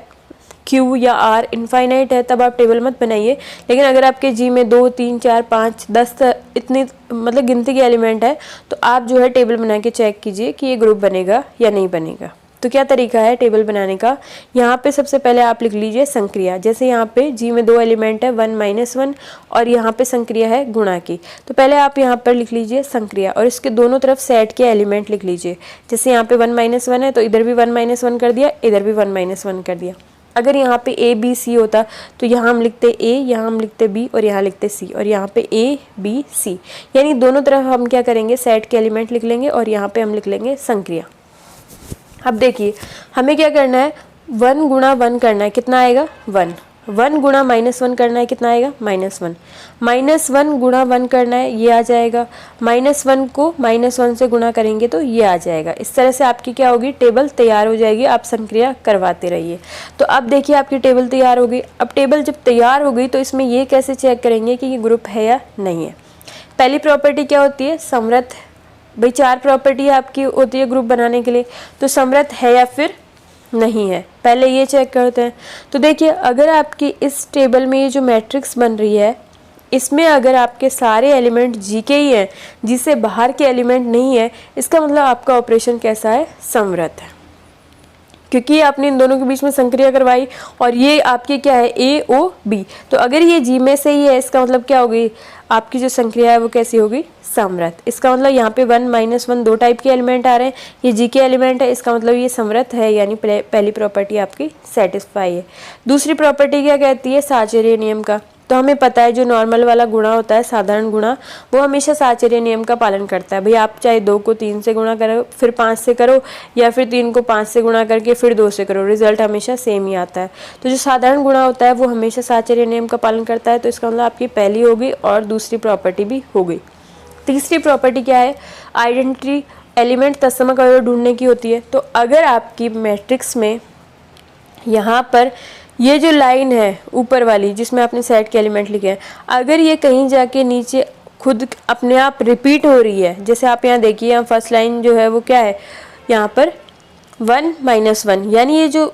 Speaker 1: Q या R इनफाइनाइट है तब आप टेबल मत बनाइए। लेकिन अगर आपके G में 2, 3, 4, 5, 10 इतनी मतलब गिनती के एलिमेंट है तो आप जो है टेबल बना के चेक कीजिए कि ये ग्रुप बनेगा या नहीं बनेगा। तो क्या तरीका है टेबल बनाने का, यहाँ पे सबसे पहले आप लिख लीजिए संक्रिया। जैसे यहाँ पे G में 2 एलिमेंट है, 1 - 1, और यहाँ पे संक्रिया है गुणा की। तो पहले आप यहाँ पर लिख लीजिए संक्रिया और इसके दोनों तरफ सेट के एलिमेंट लिख लीजिए। जैसे यहाँ पे 1 - 1 है तो इधर भी 1 - 1 कर दिया, इधर भी 1 - 1 कर दिया। अगर यहाँ पे A B C होता तो यहाँ हम लिखते A, यहाँ हम लिखते B और यहाँ लिखते C, और यहाँ पे A B C, यानी दोनों तरफ हम क्या करेंगे, सेट के एलिमेंट लिख लेंगे और यहाँ पे हम लिख लेंगे संक्रिया। अब देखिए हमें क्या करना है, 1 × 1 करना है, कितना आएगा 1, 1 × -1 करना है, कितना आएगा -1, -1 × 1 करना है, ये आ जाएगा, -1 को -1 से गुणा करेंगे तो ये आ जाएगा। इस तरह से आपकी क्या होगी, टेबल तैयार हो जाएगी। आप संक्रिया करवाते रहिए। तो अब देखिए आपकी टेबल तैयार हो गई। अब टेबल जब तैयार हो गई तो इसमें ये कैसे चेक करेंगे कि ये ग्रुप है या नहीं है। पहली प्रॉपर्टी क्या होती है, समवर्त। भाई 4 प्रॉपर्टी आपकी होती है ग्रुप बनाने के लिए, तो समवर्त है या फिर नहीं है, पहले ये चेक करते हैं। तो देखिए अगर आपकी इस टेबल में ये जो मैट्रिक्स बन रही है, इसमें अगर आपके सारे एलिमेंट G के ही हैं, G से बाहर के एलिमेंट नहीं है, इसका मतलब आपका ऑपरेशन कैसा है, समवर्त है, क्योंकि आपने इन दोनों के बीच में संक्रिया करवाई और ये आपकी क्या है, A O B। तो अगर ये G में से ही है, इसका मतलब क्या होगी, आपकी जो संक्रिया है वो कैसी होगी, समवर्त। इसका मतलब यहाँ पे 1 - 1 2 टाइप के एलिमेंट आ रहे हैं, ये G के एलिमेंट है, इसका मतलब ये समवर्त है, यानी पहली प्रॉपर्टी आपकी सेटिस्फाई है। दूसरी प्रॉपर्टी क्या कहती है, साहचर्य नियम का। तो हमें पता है जो नॉर्मल वाला गुणा होता है, साधारण गुणा, वो हमेशा साहचर्य नियम का पालन करता है। भाई आप चाहे 2 को 3 से गुणा करो, फिर 5 से करो, या फिर 3 को 5 से गुणा करके फिर 2 से करो, रिजल्ट हमेशा सेम ही आता है। तो जो साधारण गुणा होता है वो हमेशा साहचर्य नियम का पालन करता है। तो इसका मतलब आपकी पहली होगी और दूसरी प्रॉपर्टी भी हो गई। तीसरी प्रॉपर्टी क्या है? आइडेंटिटी एलिमेंट तत्समक अवयव ढूंढने की होती है। तो अगर आपकी मैट्रिक्स में यहाँ पर ये जो लाइन है ऊपर वाली जिसमें आपने सेट के एलिमेंट लिखे हैं, अगर ये कहीं जाके नीचे खुद अपने आप रिपीट हो रही है, जैसे आप यहाँ देखिए, यहाँ फर्स्ट लाइन जो है वो क्या है, यहाँ पर 1 - 1, यानी ये जो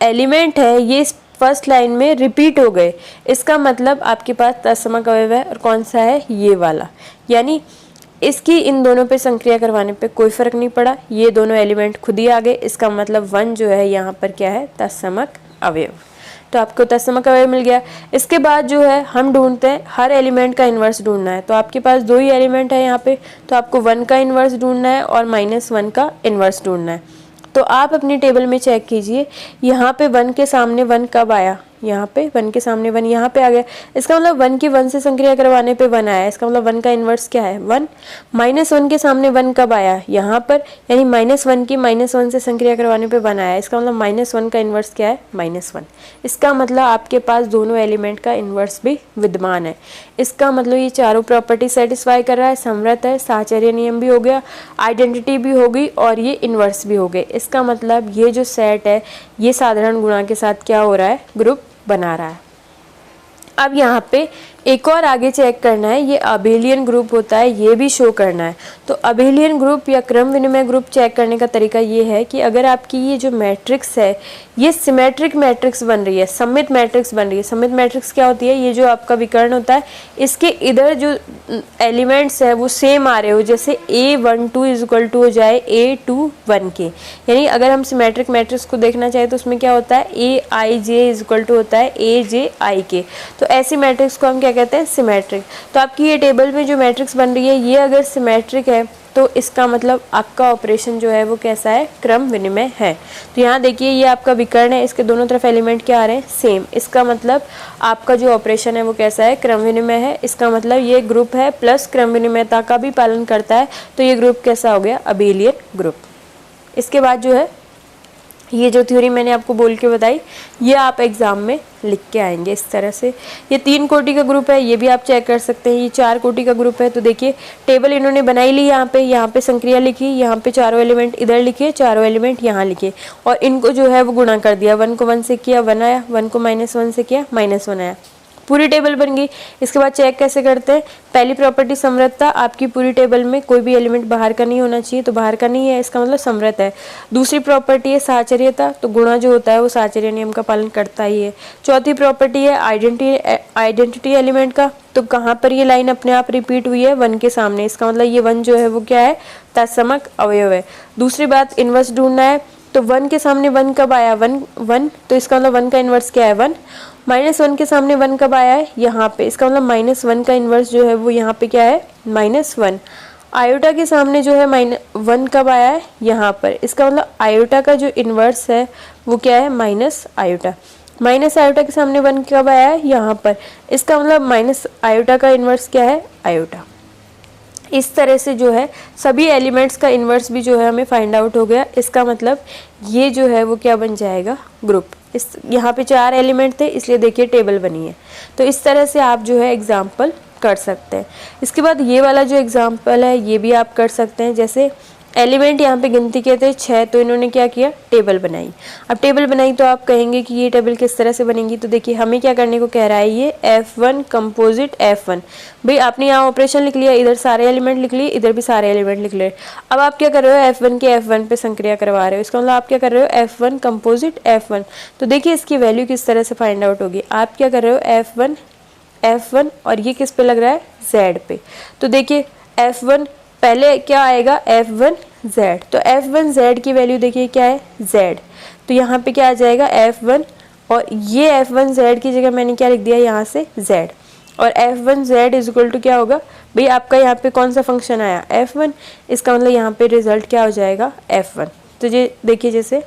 Speaker 1: एलिमेंट है ये फर्स्ट लाइन में रिपीट हो गए, इसका मतलब आपके पास तत्समक अवयव है। और कौन सा है? ये वाला। यानी इसकी इन दोनों पे संक्रिया करवाने पे कोई फर्क नहीं पड़ा, ये दोनों एलिमेंट खुद ही आ गए। इसका मतलब 1 जो है यहाँ पर क्या है? तत्समक अवयव। तो आपको तत्समक अवयव मिल गया। इसके बाद जो है हम ढूंढते हैं, हर एलिमेंट का इन्वर्स ढूंढना है। तो आपके पास 2 ही एलिमेंट है यहाँ पे, तो आपको 1 का इन्वर्स ढूंढना है और -1 का इन्वर्स ढूंढना है। तो आप अपनी टेबल में चेक कीजिए, यहाँ पे 1 के सामने 1 कब आया? यहाँ पे 1 के सामने 1 यहाँ पे आ गया। इसका मतलब 1 की 1 से संक्रिया करवाने पे 1 आया। इसका मतलब 1 का इन्वर्स क्या है? 1। -1 के सामने 1 कब आया? यहाँ पर, यानी -1 की -1 से संक्रिया करवाने पे 1 आया। इसका मतलब -1 का इन्वर्स क्या है? -1। इसका मतलब आपके पास दोनों एलिमेंट का इन्वर्स भी विद्यमान है। इसका मतलब ये चारों प्रॉपर्टी सेटिस्फाई कर रहा है, समर्थ है, साहचर्य नियम भी हो गया, आइडेंटिटी भी हो गई और ये इन्वर्स भी हो गए। इसका मतलब ये जो सेट है ये साधारण गुणा के साथ क्या हो रहा है? ग्रुप बना रहा है। अब यहाँ पे एक और आगे चेक करना है, ये अबेलियन ग्रुप होता है, ये भी शो करना है। तो अबेलियन ग्रुप या क्रम विनिमय ग्रुप चेक करने का तरीका ये है कि अगर आपकी ये जो मैट्रिक्स है ये सिमेट्रिक मैट्रिक्स बन रही है, सममित मैट्रिक्स बन रही है। सममित मैट्रिक्स क्या होती है? ये जो आपका विकर्ण होता है इसके इधर जो एलिमेंट्स है वो सेम आ रहे हो, जैसे A12 इक्वल टू हो जाए A21 के। यानी अगर हम सिमेट्रिक मैट्रिक्स को देखना चाहें तो उसमें क्या होता है? AIJ इक्वल टू होता है AJI के। तो ऐसी मैट्रिक्स को हम क्या कहते हैं? सिमेट्रिक। तो आपकी ये टेबल में जो मैट्रिक्स बन रही है ये अगर सिमेट्रिक है तो इसका मतलब आपका ऑपरेशन जो है वो कैसा है? क्रम विनिमय है। तो यहाँ देखिए ये आपका विकर्ण है, इसके दोनों तरफ एलिमेंट क्या आ रहे हैं? सेम। इसका मतलब आपका जो ऑपरेशन है वो कैसा है? क्रम विनिमय है। इसका मतलब ये ग्रुप है प्लस क्रम विनिमयता का भी पालन करता है। तो ये ग्रुप कैसा हो गया? Abelian group. इसके बाद जो है ये जो थ्योरी मैंने आपको बोल के बताई ये आप एग्जाम में लिख के आएंगे इस तरह से। ये 3 कोटि का ग्रुप है, ये भी आप चेक कर सकते हैं। ये 4 कोटि का ग्रुप है। तो देखिए टेबल इन्होंने बनाई ली, यहाँ पे संक्रिया लिखी, यहाँ पे चारों एलिमेंट इधर लिखे, चारों एलिमेंट यहाँ लिखे और इनको जो है वो गुणा कर दिया। 1 को 1 से किया 1 आया, 1 को -1 से किया -1 आया, पूरी टेबल बन गई। इसके बाद चेक कैसे करते हैं? पहली प्रॉपर्टी समृद्धता, आपकी पूरी टेबल में कोई भी एलिमेंट बाहर का नहीं होना चाहिए, तो बाहर का नहीं है, इसका मतलब समृद्ध है। दूसरी प्रॉपर्टी है साहचर्यता, तो गुणा जो होता है वो साहचर्य नियम का पालन करता ही है। चौथी प्रॉपर्टी है आइडेंटिटी एलिमेंट का, तो कहाँ पर ये लाइन अपने आप रिपीट हुई है? 1 के सामने, इसका मतलब ये 1 जो है वो क्या है? तत्समक अवयव है। दूसरी बात इन्वर्स ढूंढना है, तो 1 के सामने 1 कब आया? 1, तो इसका मतलब 1 का इन्वर्स क्या है? 1। -1 के सामने 1 कब आया है? यहाँ पे, इसका मतलब -1 का इन्वर्स जो है वो यहाँ पे क्या है? -1। आयोटा के सामने जो है -1 कब आया है? यहाँ पर, इसका मतलब आयोटा का जो इन्वर्स है वो क्या है? Minus iota. माइनस आयोटा के सामने 1 कब आया है? यहाँ पर, इसका मतलब माइनस आयोटा का इन्वर्स क्या है? आयोटा। इस तरह से जो है सभी एलिमेंट्स का इन्वर्स भी जो है हमें फाइंड आउट हो गया। इसका मतलब ये जो है वो क्या बन जाएगा? ग्रुप। इस यहाँ पे 4 एलिमेंट थे इसलिए देखिए टेबल बनी है। तो इस तरह से आप जो है एग्जाम्पल कर सकते हैं। इसके बाद ये वाला जो एग्जाम्पल है ये भी आप कर सकते हैं। जैसे एलिमेंट यहाँ पे गिनती के थे 6, तो इन्होंने क्या किया? टेबल बनाई। अब टेबल बनाई तो आप कहेंगे कि ये टेबल किस तरह से बनेगी? तो देखिए हमें क्या करने को कह रहा है ये F1 कंपोजिट F1। भाई आपने यहाँ ऑपरेशन लिख लिया, इधर सारे एलिमेंट लिख लिए, इधर भी सारे एलिमेंट लिख लिए। अब आप क्या कर रहे हो? F1 के F1 पे संक्रिया करवा रहे हो। इसका मतलब आप क्या कर रहे हो? F1 composite F1। तो देखिए इसकी वैल्यू किस तरह से फाइंड आउट होगी। आप क्या कर रहे हो? F1 और ये किस पे लग रहा है? Z पे। तो देखिए F1 पहले क्या आएगा? F1Z। तो F1Z की वैल्यू देखिए क्या है? Z। तो यहाँ पे क्या आ जाएगा? F1 और ये F1Z की जगह मैंने क्या लिख दिया? यहाँ से Z। और F1Z इज इक्वल टू क्या होगा? भाई आपका यहाँ पे कौन सा फंक्शन आया? F1। इसका मतलब यहाँ पे रिजल्ट क्या हो जाएगा? F1। तो ये देखिए जैसे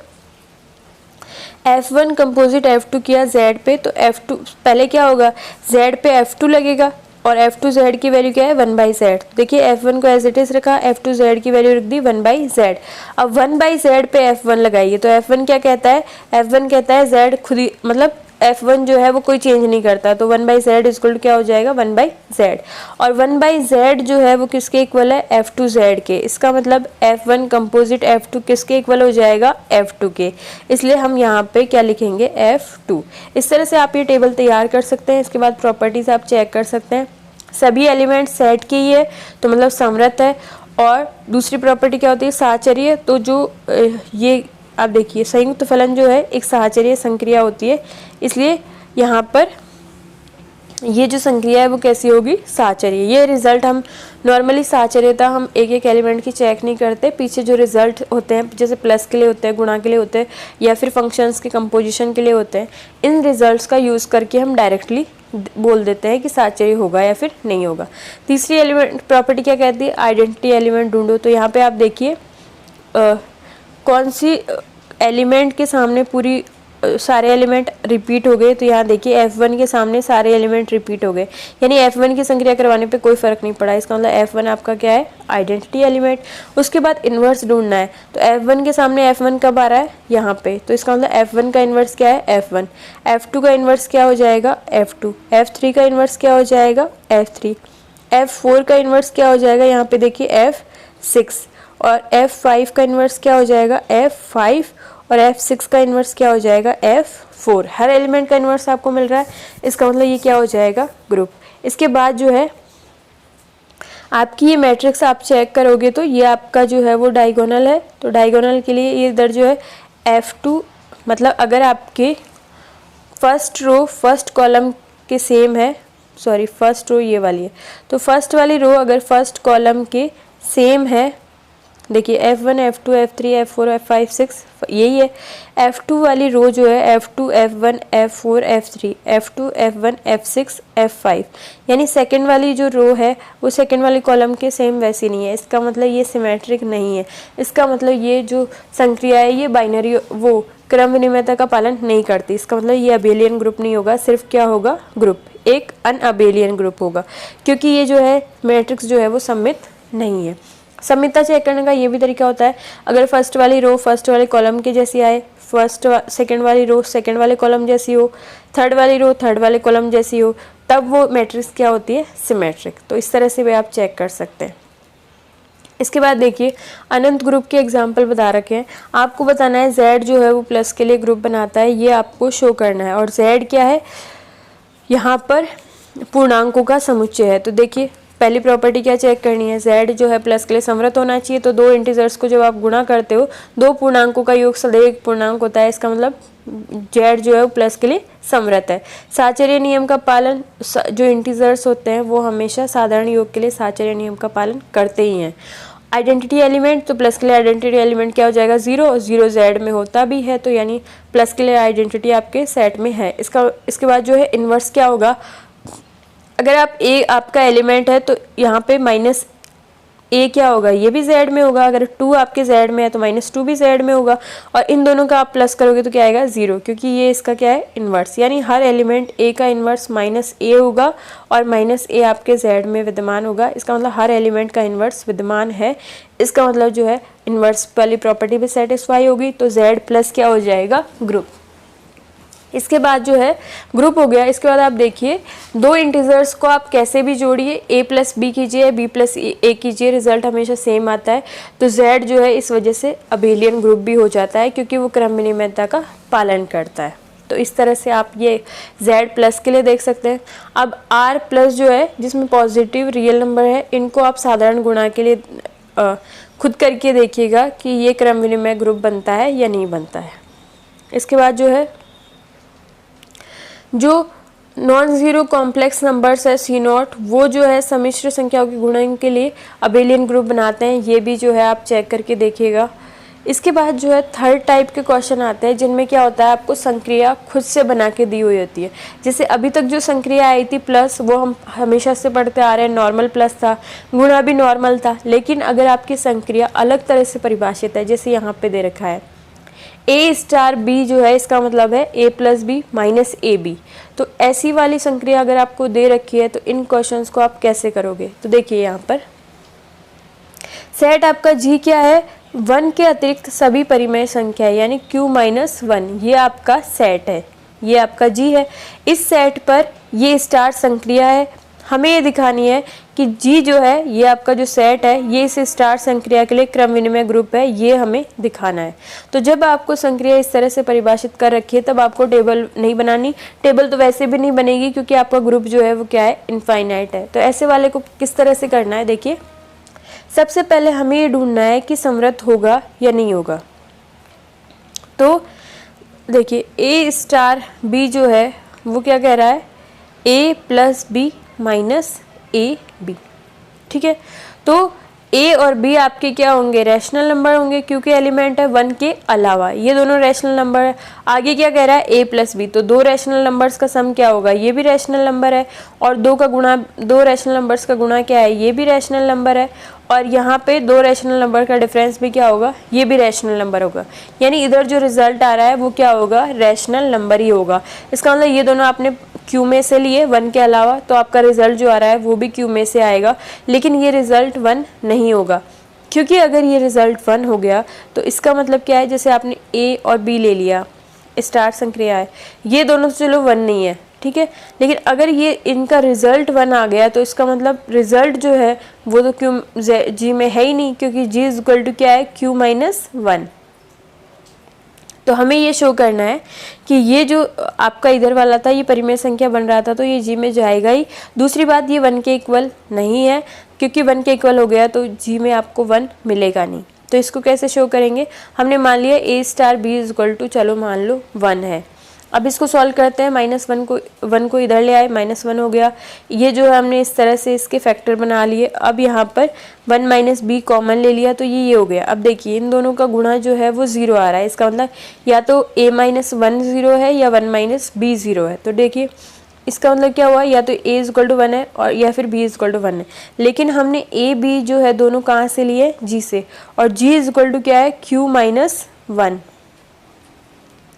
Speaker 1: F1 कंपोजिट F2 किया Z पे, तो F2 पहले क्या होगा, Z पे F2 लगेगा और F2 Z की वैल्यू क्या है 1/Z। देखिए F1 को एज इट इज रखा, F2 Z की वैल्यू रख दी 1/Z। अब 1/Z पे F1 लगाइए तो F1 क्या कहता है, F1 कहता है Z खुद ही, मतलब F1 जो है वो कोई चेंज नहीं करता, तो 1/Z इक्वल टू क्या हो जाएगा 1/Z। और 1/Z जो है वो किसके इक्वल है, F2Z के। इसका मतलब F1 कंपोजिट F2 किसके इक्वल हो जाएगा, F2 के। इसलिए हम यहाँ पे क्या लिखेंगे, F2। इस तरह से आप ये टेबल तैयार कर सकते हैं। इसके बाद प्रॉपर्टीज आप चेक कर सकते हैं, सभी एलिमेंट सेट के ही है तो मतलब समृत है। और दूसरी प्रॉपर्टी क्या होती है, साहचर्य। तो जो ये आप देखिए संयुक्त फलन जो है एक साहचर्य संक्रिया होती है, इसलिए यहाँ पर ये जो संक्रिया है वो कैसी होगी, साहचर्य। ये रिजल्ट हम नॉर्मली साहचर्यता हम एक एक एलिमेंट की चेक नहीं करते, पीछे जो रिजल्ट होते हैं जैसे प्लस के लिए होते हैं, गुणा के लिए होते हैं, या फिर फंक्शंस के कंपोजिशन के लिए होते हैं, इन रिजल्ट्स का यूज़ करके हम डायरेक्टली बोल देते हैं कि साहचर्य होगा या फिर नहीं होगा। तीसरी एलिमेंट प्रॉपर्टी क्या कहती है, आइडेंटिटी एलिमेंट ढूंढो। तो यहाँ पे आप देखिए कौन सी एलिमेंट के सामने पूरी सारे एलिमेंट रिपीट हो गए। तो यहाँ देखिए F1 के सामने सारे एलिमेंट रिपीट हो गए, यानी F1 की संक्रिया करवाने पे कोई फर्क नहीं पड़ा। इसका मतलब F1 आपका क्या है, आइडेंटिटी एलिमेंट। उसके बाद इन्वर्स ढूंढना है, तो F1 के सामने F1 कब आ रहा है, यहाँ पे, तो इसका मतलब F1 का इन्वर्स क्या है, F1। F2 का इन्वर्स क्या हो जाएगा, F2। F3 का इन्वर्स क्या हो जाएगा, F3। F4 का इन्वर्स क्या हो जाएगा, यहाँ पे देखिए F6। और F5 का इन्वर्स क्या हो जाएगा, F5। और F6 का इन्वर्स क्या हो जाएगा, F4। हर एलिमेंट का इन्वर्स आपको मिल रहा है, इसका मतलब ये क्या हो जाएगा, ग्रुप। इसके बाद जो है आपकी ये मैट्रिक्स आप चेक करोगे तो ये आपका जो है वो डायगोनल है। तो डायगोनल के लिए ये इधर जो है F2, मतलब अगर आपके फर्स्ट रो फर्स्ट कॉलम के सेम है, सॉरी फर्स्ट रो ये वाली है, तो फर्स्ट वाली रो अगर फर्स्ट कॉलम के सेम है, देखिए F1 F2 F3 F4 F5 6 यही है। F2 वाली रो जो है F2 F1 F4 F3 F2 F1 F6 F5, यानी सेकंड वाली जो रो है वो सेकंड वाली कॉलम के सेम वैसी नहीं है। इसका मतलब ये सिमेट्रिक नहीं है। इसका मतलब ये जो संक्रिया है ये बाइनरी वो क्रम विनिमयता का पालन नहीं करती। इसका मतलब ये अबेलियन ग्रुप नहीं होगा, सिर्फ क्या होगा, ग्रुप, एक अनअबेलियन ग्रुप होगा, क्योंकि ये जो है मैट्रिक्स जो है वो सममित नहीं है। सममितता चेक करने का ये भी तरीका होता है, अगर फर्स्ट वाली रो फर्स्ट वाले कॉलम के जैसी आए, सेकंड वाली रो सेकंड वाले कॉलम जैसी हो, थर्ड वाली रो थर्ड वाले कॉलम जैसी हो, तब वो मैट्रिक्स क्या होती है, सिमेट्रिक। तो इस तरह से भी आप चेक कर सकते हैं। इसके बाद देखिए अनंत ग्रुप के एग्जाम्पल बता रखे हैं, आपको बताना है Z जो है वो प्लस के लिए ग्रुप बनाता है, ये आपको शो करना है। और Z क्या है, यहाँ पर पूर्णांकों का समुच्चय है। तो देखिए पहली प्रॉपर्टी क्या चेक करनी है, Z जो है प्लस के लिए समृत होना चाहिए। तो दो इंटीजर्स को जब आप गुणा करते हो, दो पूर्णांकों का योग सदैव एक पूर्णांक होता है, इसका मतलब Z जो है वो प्लस के लिए समृत है। साहचर्य नियम का पालन, जो इंटीजर्स होते हैं वो हमेशा साधारण योग के लिए साहचर्य नियम का पालन करते ही हैं। आइडेंटिटी एलिमेंट, तो प्लस के लिए आइडेंटिटी एलिमेंट क्या हो जाएगा, 0। 0 Z में होता भी है, तो यानी प्लस के लिए आइडेंटिटी आपके सेट में है। इसके बाद जो है इन्वर्स क्या होगा, अगर आप A आपका एलिमेंट है तो यहाँ पे माइनस A क्या होगा, ये भी Z में होगा। अगर 2 आपके Z में है तो -2 भी Z में होगा। और इन दोनों का आप प्लस करोगे तो क्या आएगा, 0, क्योंकि ये इसका क्या है, इन्वर्स। यानी हर एलिमेंट A का इन्वर्स -A होगा और -A आपके Z में विद्यमान होगा। इसका मतलब हर एलिमेंट का इन्वर्स विद्यमान है। इसका मतलब जो है इन्वर्स वाली प्रॉपर्टी भी सेटिस्फाई होगी, तो Z प्लस क्या हो जाएगा, ग्रुप। इसके बाद जो है ग्रुप हो गया। इसके बाद आप देखिए दो इंटीजर्स को आप कैसे भी जोड़िए, A प्लस B कीजिए, B प्लस A कीजिए, रिजल्ट हमेशा सेम आता है। तो Z जो है इस वजह से अबेलियन ग्रुप भी हो जाता है, क्योंकि वो क्रम विनिमयता का पालन करता है। तो इस तरह से आप ये Z प्लस के लिए देख सकते हैं। अब R प्लस जो है जिसमें पॉजिटिव रियल नंबर है, इनको आप साधारण गुणा के लिए खुद करके देखिएगा कि ये क्रम विनिमय ग्रुप बनता है या नहीं बनता है। इसके बाद जो है जो नॉन ज़ीरो कॉम्प्लेक्स नंबर्स है C0, वो जो है सम्मिश्र संख्याओं के गुणन के लिए अबेलियन ग्रुप बनाते हैं। ये भी जो है आप चेक करके देखिएगा। इसके बाद जो है थर्ड टाइप के क्वेश्चन आते हैं, जिनमें क्या होता है, आपको संक्रिया खुद से बना के दी हुई होती है। जैसे अभी तक जो संक्रिया आई थी प्लस, वो हम हमेशा से पढ़ते आ रहे हैं, नॉर्मल प्लस था, गुणा भी नॉर्मल था। लेकिन अगर आपकी संक्रिया अलग तरह से परिभाषित है, जैसे यहाँ पे दे रखा है ए स्टार बी जो है इसका मतलब है A plus B minus A B. तो ऐसी वाली संक्रिया अगर आपको दे रखी है तो इन क्वेश्चंस को आप कैसे करोगे? तो देखिए यहाँ पर सेट आपका जी क्या है, 1 के अतिरिक्त सभी परिमेय संख्या यानी q माइनस 1, ये आपका सेट है, ये आपका जी है। इस सेट पर ये स्टार संक्रिया है। हमें ये दिखानी है कि जी जो है ये आपका जो सेट है ये इस स्टार संक्रिया के लिए क्रम विनिमय ग्रुप है, ये हमें दिखाना है। तो जब आपको संक्रिया इस तरह से परिभाषित कर रखी है तब आपको टेबल नहीं बनानी, टेबल तो वैसे भी नहीं बनेगी क्योंकि आपका ग्रुप जो है वो क्या है, इनफाइनाइट है। तो ऐसे वाले को किस तरह से करना है, देखिए सबसे पहले हमें ये ढूंढना है कि समृद्ध होगा या नहीं होगा। तो देखिए ए स्टार बी जो है वो क्या कह रहा है, A plus B minus A B, ठीक है। तो ए और बी आपके क्या होंगे, रैशनल नंबर होंगे क्योंकि एलिमेंट है 1 के अलावा, ये दोनों रैशनल नंबर है। आगे क्या कह रहा है, ए प्लस बी, तो 2 रैशनल नंबर्स का सम क्या होगा, ये भी रैशनल नंबर है। और 2 रैशनल नंबर्स का गुणा क्या है, ये भी रैशनल नंबर है। और यहाँ पे 2 रैशनल नंबर का डिफरेंस भी क्या होगा, ये भी रैशनल नंबर होगा। यानी इधर जो रिजल्ट आ रहा है वो क्या होगा, रैशनल नंबर ही होगा। इसका मतलब ये दोनों आपने क्यू में से लिए 1 के अलावा, तो आपका रिजल्ट जो आ रहा है वो भी क्यू में से आएगा, लेकिन ये रिजल्ट 1 नहीं होगा। क्योंकि अगर ये रिजल्ट 1 हो गया तो इसका मतलब क्या है, जैसे आपने ए और बी ले लिया, स्टार संक्रिया है, ये दोनों तो चलो 1 नहीं है, ठीक है, लेकिन अगर ये इनका रिजल्ट 1 आ गया तो इसका मतलब रिजल्ट जो है वो तो क्यू जी में है ही नहीं, क्योंकि जी इज इक्वल टू क्या है, क्यू माइनस 1। तो हमें ये शो करना है कि ये जो आपका इधर वाला था ये परिमेय संख्या बन रहा था तो ये जी में जाएगा ही। दूसरी बात, ये 1 के इक्वल नहीं है, क्योंकि 1 के इक्वल हो गया तो जी में आपको 1 मिलेगा नहीं। तो इसको कैसे शो करेंगे, हमने मान लिया A star B is equal to, चलो मान लो 1 है। अब इसको सॉल्व करते हैं, -1 को इधर ले आए, -1 हो गया। ये जो है हमने इस तरह से इसके फैक्टर बना लिए। अब यहाँ पर 1 माइनस बी कॉमन ले लिया तो ये हो गया। अब देखिए इन दोनों का गुणा जो है वो 0 आ रहा है, इसका मतलब या तो a माइनस 1 0 है या 1 माइनस बी 0 है। तो देखिए इसका मतलब क्या हुआ, या तो a इज इक्वल टू 1 है और या फिर b इज इक्वल टू 1 है। लेकिन हमने a b जो है दोनों कहाँ से लिए, g से, और g इज इक्वल टू क्या है, q माइनस 1,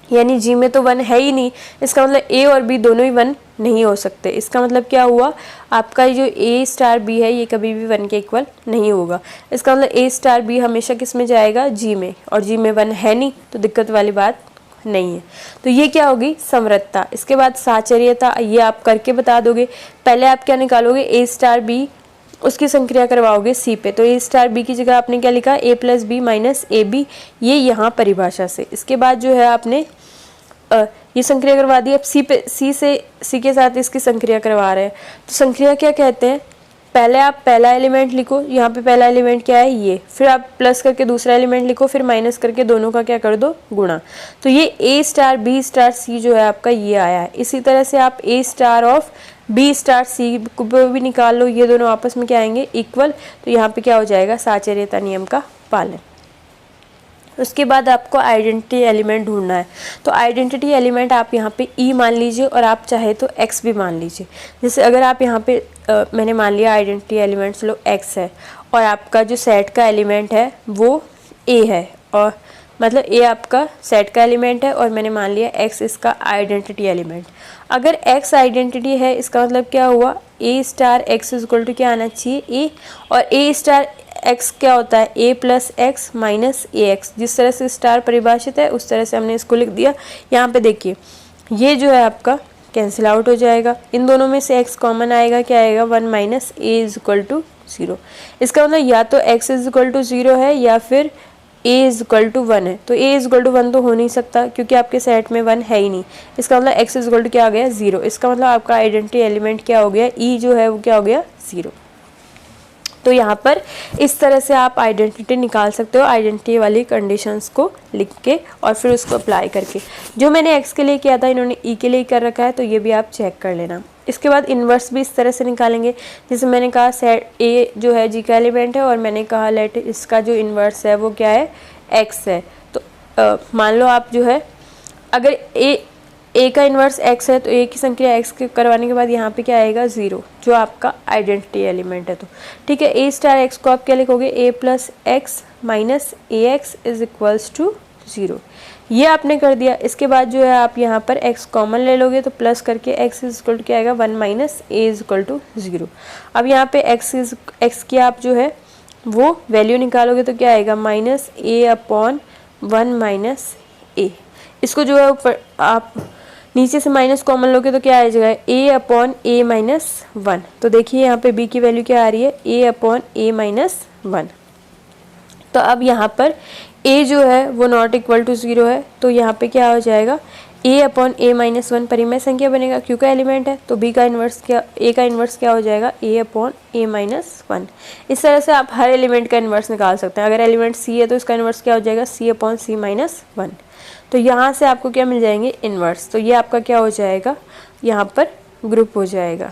Speaker 1: यानी जी में तो 1 है ही नहीं। इसका मतलब ए और बी दोनों ही 1 नहीं हो सकते। इसका मतलब क्या हुआ, आपका जो ए स्टार बी है ये कभी भी 1 के इक्वल नहीं होगा। इसका मतलब ए स्टार बी हमेशा किस में जाएगा, जी में, और जी में 1 है नहीं तो दिक्कत वाली बात नहीं है। तो ये क्या होगी, समृद्धता। इसके बाद साचर्यता, ये आप करके बता दोगे। पहले आप क्या निकालोगे, ए स्टार बी, उसकी संक्रिया करवाओगे सी पे। तो ए स्टार बी की जगह आपने क्या लिखा, A plus B minus A B, ये यहाँ परिभाषा से। इसके बाद जो है आपने ये संक्रिया करवा दी। अब सी के साथ इसकी संक्रिया करवा रहे हैं। तो संक्रिया क्या कहते हैं, पहले आप पहला एलिमेंट लिखो, यहाँ पे पहला एलिमेंट क्या है ये, फिर आप प्लस करके दूसरा एलिमेंट लिखो, फिर माइनस करके दोनों का क्या कर दो, गुणा। तो ये ए स्टार बी स्टार सी जो है आपका ये आया है। इसी तरह से आप ए star of B star c को भी निकाल लो, ये दोनों आपस में क्या आएंगे, इक्वल। तो यहाँ पे क्या हो जाएगा, साचर्यता नियम का पालन। उसके बाद आपको आइडेंटिटी एलिमेंट ढूंढना है। तो आइडेंटिटी एलिमेंट आप यहाँ पे ई मान लीजिए और आप चाहे तो एक्स भी मान लीजिए। जैसे अगर आप यहाँ पे मैंने मान लिया आइडेंटिटी एलिमेंट्स लो एक्स है और आपका जो सेट का एलिमेंट है वो ए है, और मतलब ए आपका सेट का एलिमेंट है और मैंने मान लिया एक्स इसका आइडेंटिटी एलिमेंट। अगर एक्स आइडेंटिटी है इसका मतलब क्या हुआ, A star X is equal to क्या आना चाहिए, ए, और ए स्टार एक्स क्या होता है, A plus x minus a x. जिस तरह से स्टार परिभाषित है उस तरह से हमने इसको लिख दिया। यहाँ पे देखिए ये जो है आपका कैंसिल आउट हो जाएगा, इन दोनों में से x कॉमन आएगा, क्या आएगा, 1 minus a is equal to 0। इसका मतलब या तो x इज इक्वल टू 0 है या फिर a इज इक्वल टू 1 है। तो a इज इक्वल टू 1 तो हो नहीं सकता क्योंकि आपके सेट में 1 है ही नहीं। इसका मतलब x इज इक्वल टू क्या आ गया, 0। इसका मतलब आपका आइडेंटिटी एलिमेंट क्या हो गया, e जो है वो क्या हो गया, 0। तो यहाँ पर इस तरह से आप आइडेंटिटी निकाल सकते हो, आइडेंटिटी वाली कंडीशंस को लिख के और फिर उसको अप्लाई करके। जो मैंने x के लिए किया था इन्होंने e के लिए कर रखा है, तो ये भी आप चेक कर लेना। इसके बाद इन्वर्स भी इस तरह से निकालेंगे। जैसे मैंने कहा सेट a जो है g का एलिमेंट है और मैंने कहा लेट इसका जो इन्वर्स है वो क्या है, x है। तो मान लो आप जो है अगर a का इन्वर्स x है तो a की संक्रिया x के करवाने के बाद यहाँ पे क्या आएगा, 0, जो आपका आइडेंटिटी एलिमेंट है। तो ठीक है, a स्टार x को आप क्या लिखोगे, a plus x minus a x is equals to 0। ये आपने कर दिया। इसके बाद जो है आप यहाँ पर x कॉमन ले लोगे तो प्लस करके x इज इक्वल टू क्या आएगा 1 minus a is equal to 0। अब यहाँ पे x की आप जो है वो वैल्यू निकालोगे तो क्या आएगा माइनस ए अपॉन 1 माइनस ए। इसको जो है ऊपर आप नीचे से माइनस कॉमन लोगे तो क्या आ जाएगा a अपॉन ए माइनस 1। तो देखिए यहाँ पे b की वैल्यू क्या आ रही है a अपॉन ए माइनस 1। तो अब यहाँ पर a जो है वो नॉट इक्वल टू 0 है, तो यहाँ पे क्या हो जाएगा a अपॉन ए माइनस 1 परिमेय संख्या बनेगा, क्यों का एलिमेंट है तो b का इन्वर्स क्या a का इन्वर्स क्या हो जाएगा a अपॉन ए माइनस 1। इस तरह से आप हर एलिमेंट का इन्वर्स निकाल सकते हैं। अगर एलिमेंट c है तो इसका इन्वर्स क्या हो जाएगा c अपॉन c माइनस 1। तो यहाँ से आपको क्या मिल जाएंगे इन्वर्स, तो ये आपका क्या हो जाएगा यहाँ पर ग्रुप हो जाएगा।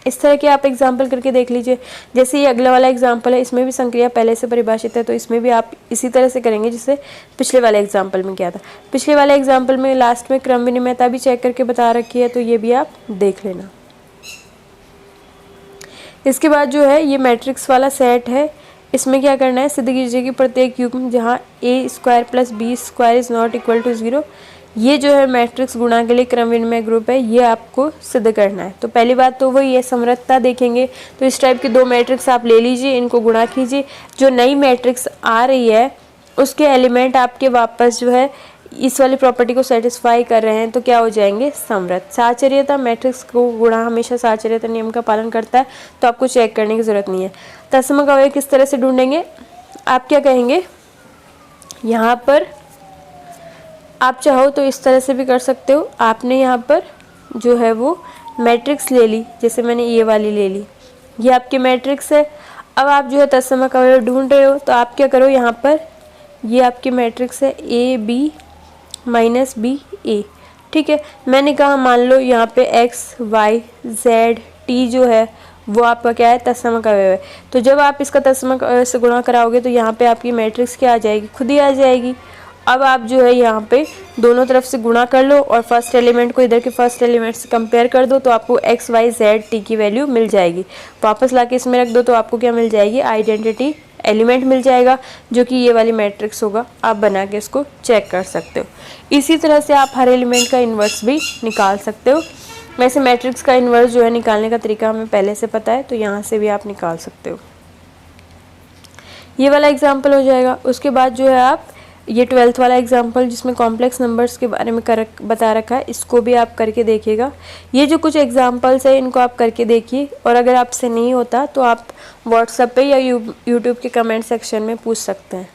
Speaker 1: इस तरह के आप एग्जाम्पल करके देख लीजिए। जैसे ये अगला वाला एग्जाम्पल है, इसमें भी संक्रिया पहले से परिभाषित है, तो इसमें भी आप इसी तरह से करेंगे जिससे पिछले वाले एग्जाम्पल में किया था। पिछले वाले एग्जाम्पल में लास्ट में क्रम विनिमयता भी चेक करके बता रखी है, तो ये भी आप देख लेना। इसके बाद जो है ये मैट्रिक्स वाला सेट है, इसमें क्या करना है सिद्ध कीजिए कि प्रत्येक युग्म जहाँ A square plus B square is not equal to 0, ये जो है मैट्रिक्स गुणा के लिए क्रम विनिमय ग्रुप है, ये आपको सिद्ध करना है। तो पहली बात तो वही है समृद्धता देखेंगे, तो इस टाइप के दो मैट्रिक्स आप ले लीजिए, इनको गुणा कीजिए। जो नई मैट्रिक्स आ रही है उसके एलिमेंट आपके वापस जो है इस वाली प्रॉपर्टी को सेटिस्फाई कर रहे हैं, तो क्या हो जाएंगे समृद्ध। साहचर्यता मैट्रिक्स को गुणा हमेशा साहचर्यता नियम का पालन करता है, तो आपको चेक करने की जरूरत नहीं है। तत्समक अवयव किस तरह से ढूंढेंगे, आप क्या कहेंगे यहाँ पर आप चाहो तो इस तरह से भी कर सकते हो। आपने यहाँ पर जो है वो मैट्रिक्स ले ली, जैसे मैंने ये वाली ले ली, ये आपकी मैट्रिक्स है। अब आप जो है तत्समक अवयव ढूंढ रहे हो, तो आप क्या करो यहाँ पर ये आपकी मैट्रिक्स है ए बी माइनस बी ए, ठीक है। मैंने कहा मान लो यहाँ पे एक्स वाई जेड टी जो है वो आपका क्या है तत्समक अवयव है, तो जब आप इसका तत्समक अवयव से गुणा कराओगे तो यहाँ पे आपकी मैट्रिक्स क्या आ जाएगी खुद ही आ जाएगी। अब आप जो है यहाँ पे दोनों तरफ से गुणा कर लो और फर्स्ट एलिमेंट को इधर के फर्स्ट एलिमेंट से कंपेयर कर दो, तो आपको एक्स वाई जेड टी की वैल्यू मिल जाएगी। वापस लाके इसमें रख दो तो आपको क्या मिल जाएगी आइडेंटिटी एलिमेंट मिल जाएगा, जो कि ये वाली मैट्रिक्स होगा। आप बना के इसको चेक कर सकते हो। इसी तरह से आप हर एलिमेंट का इन्वर्स भी निकाल सकते हो। वैसे मैट्रिक्स का इन्वर्स जो है निकालने का तरीका हमें पहले से पता है, तो यहाँ से भी आप निकाल सकते हो। ये वाला एग्जाम्पल हो जाएगा। उसके बाद जो है आप ये 12th वाला एग्जाम्पल जिसमें कॉम्प्लेक्स नंबर्स के बारे में बता रखा है, इसको भी आप करके देखिएगा। ये जो कुछ एग्जाम्पल्स है इनको आप करके देखिए, और अगर आपसे नहीं होता तो आप व्हाट्सएप पे या यूट्यूब के कमेंट सेक्शन में पूछ सकते हैं।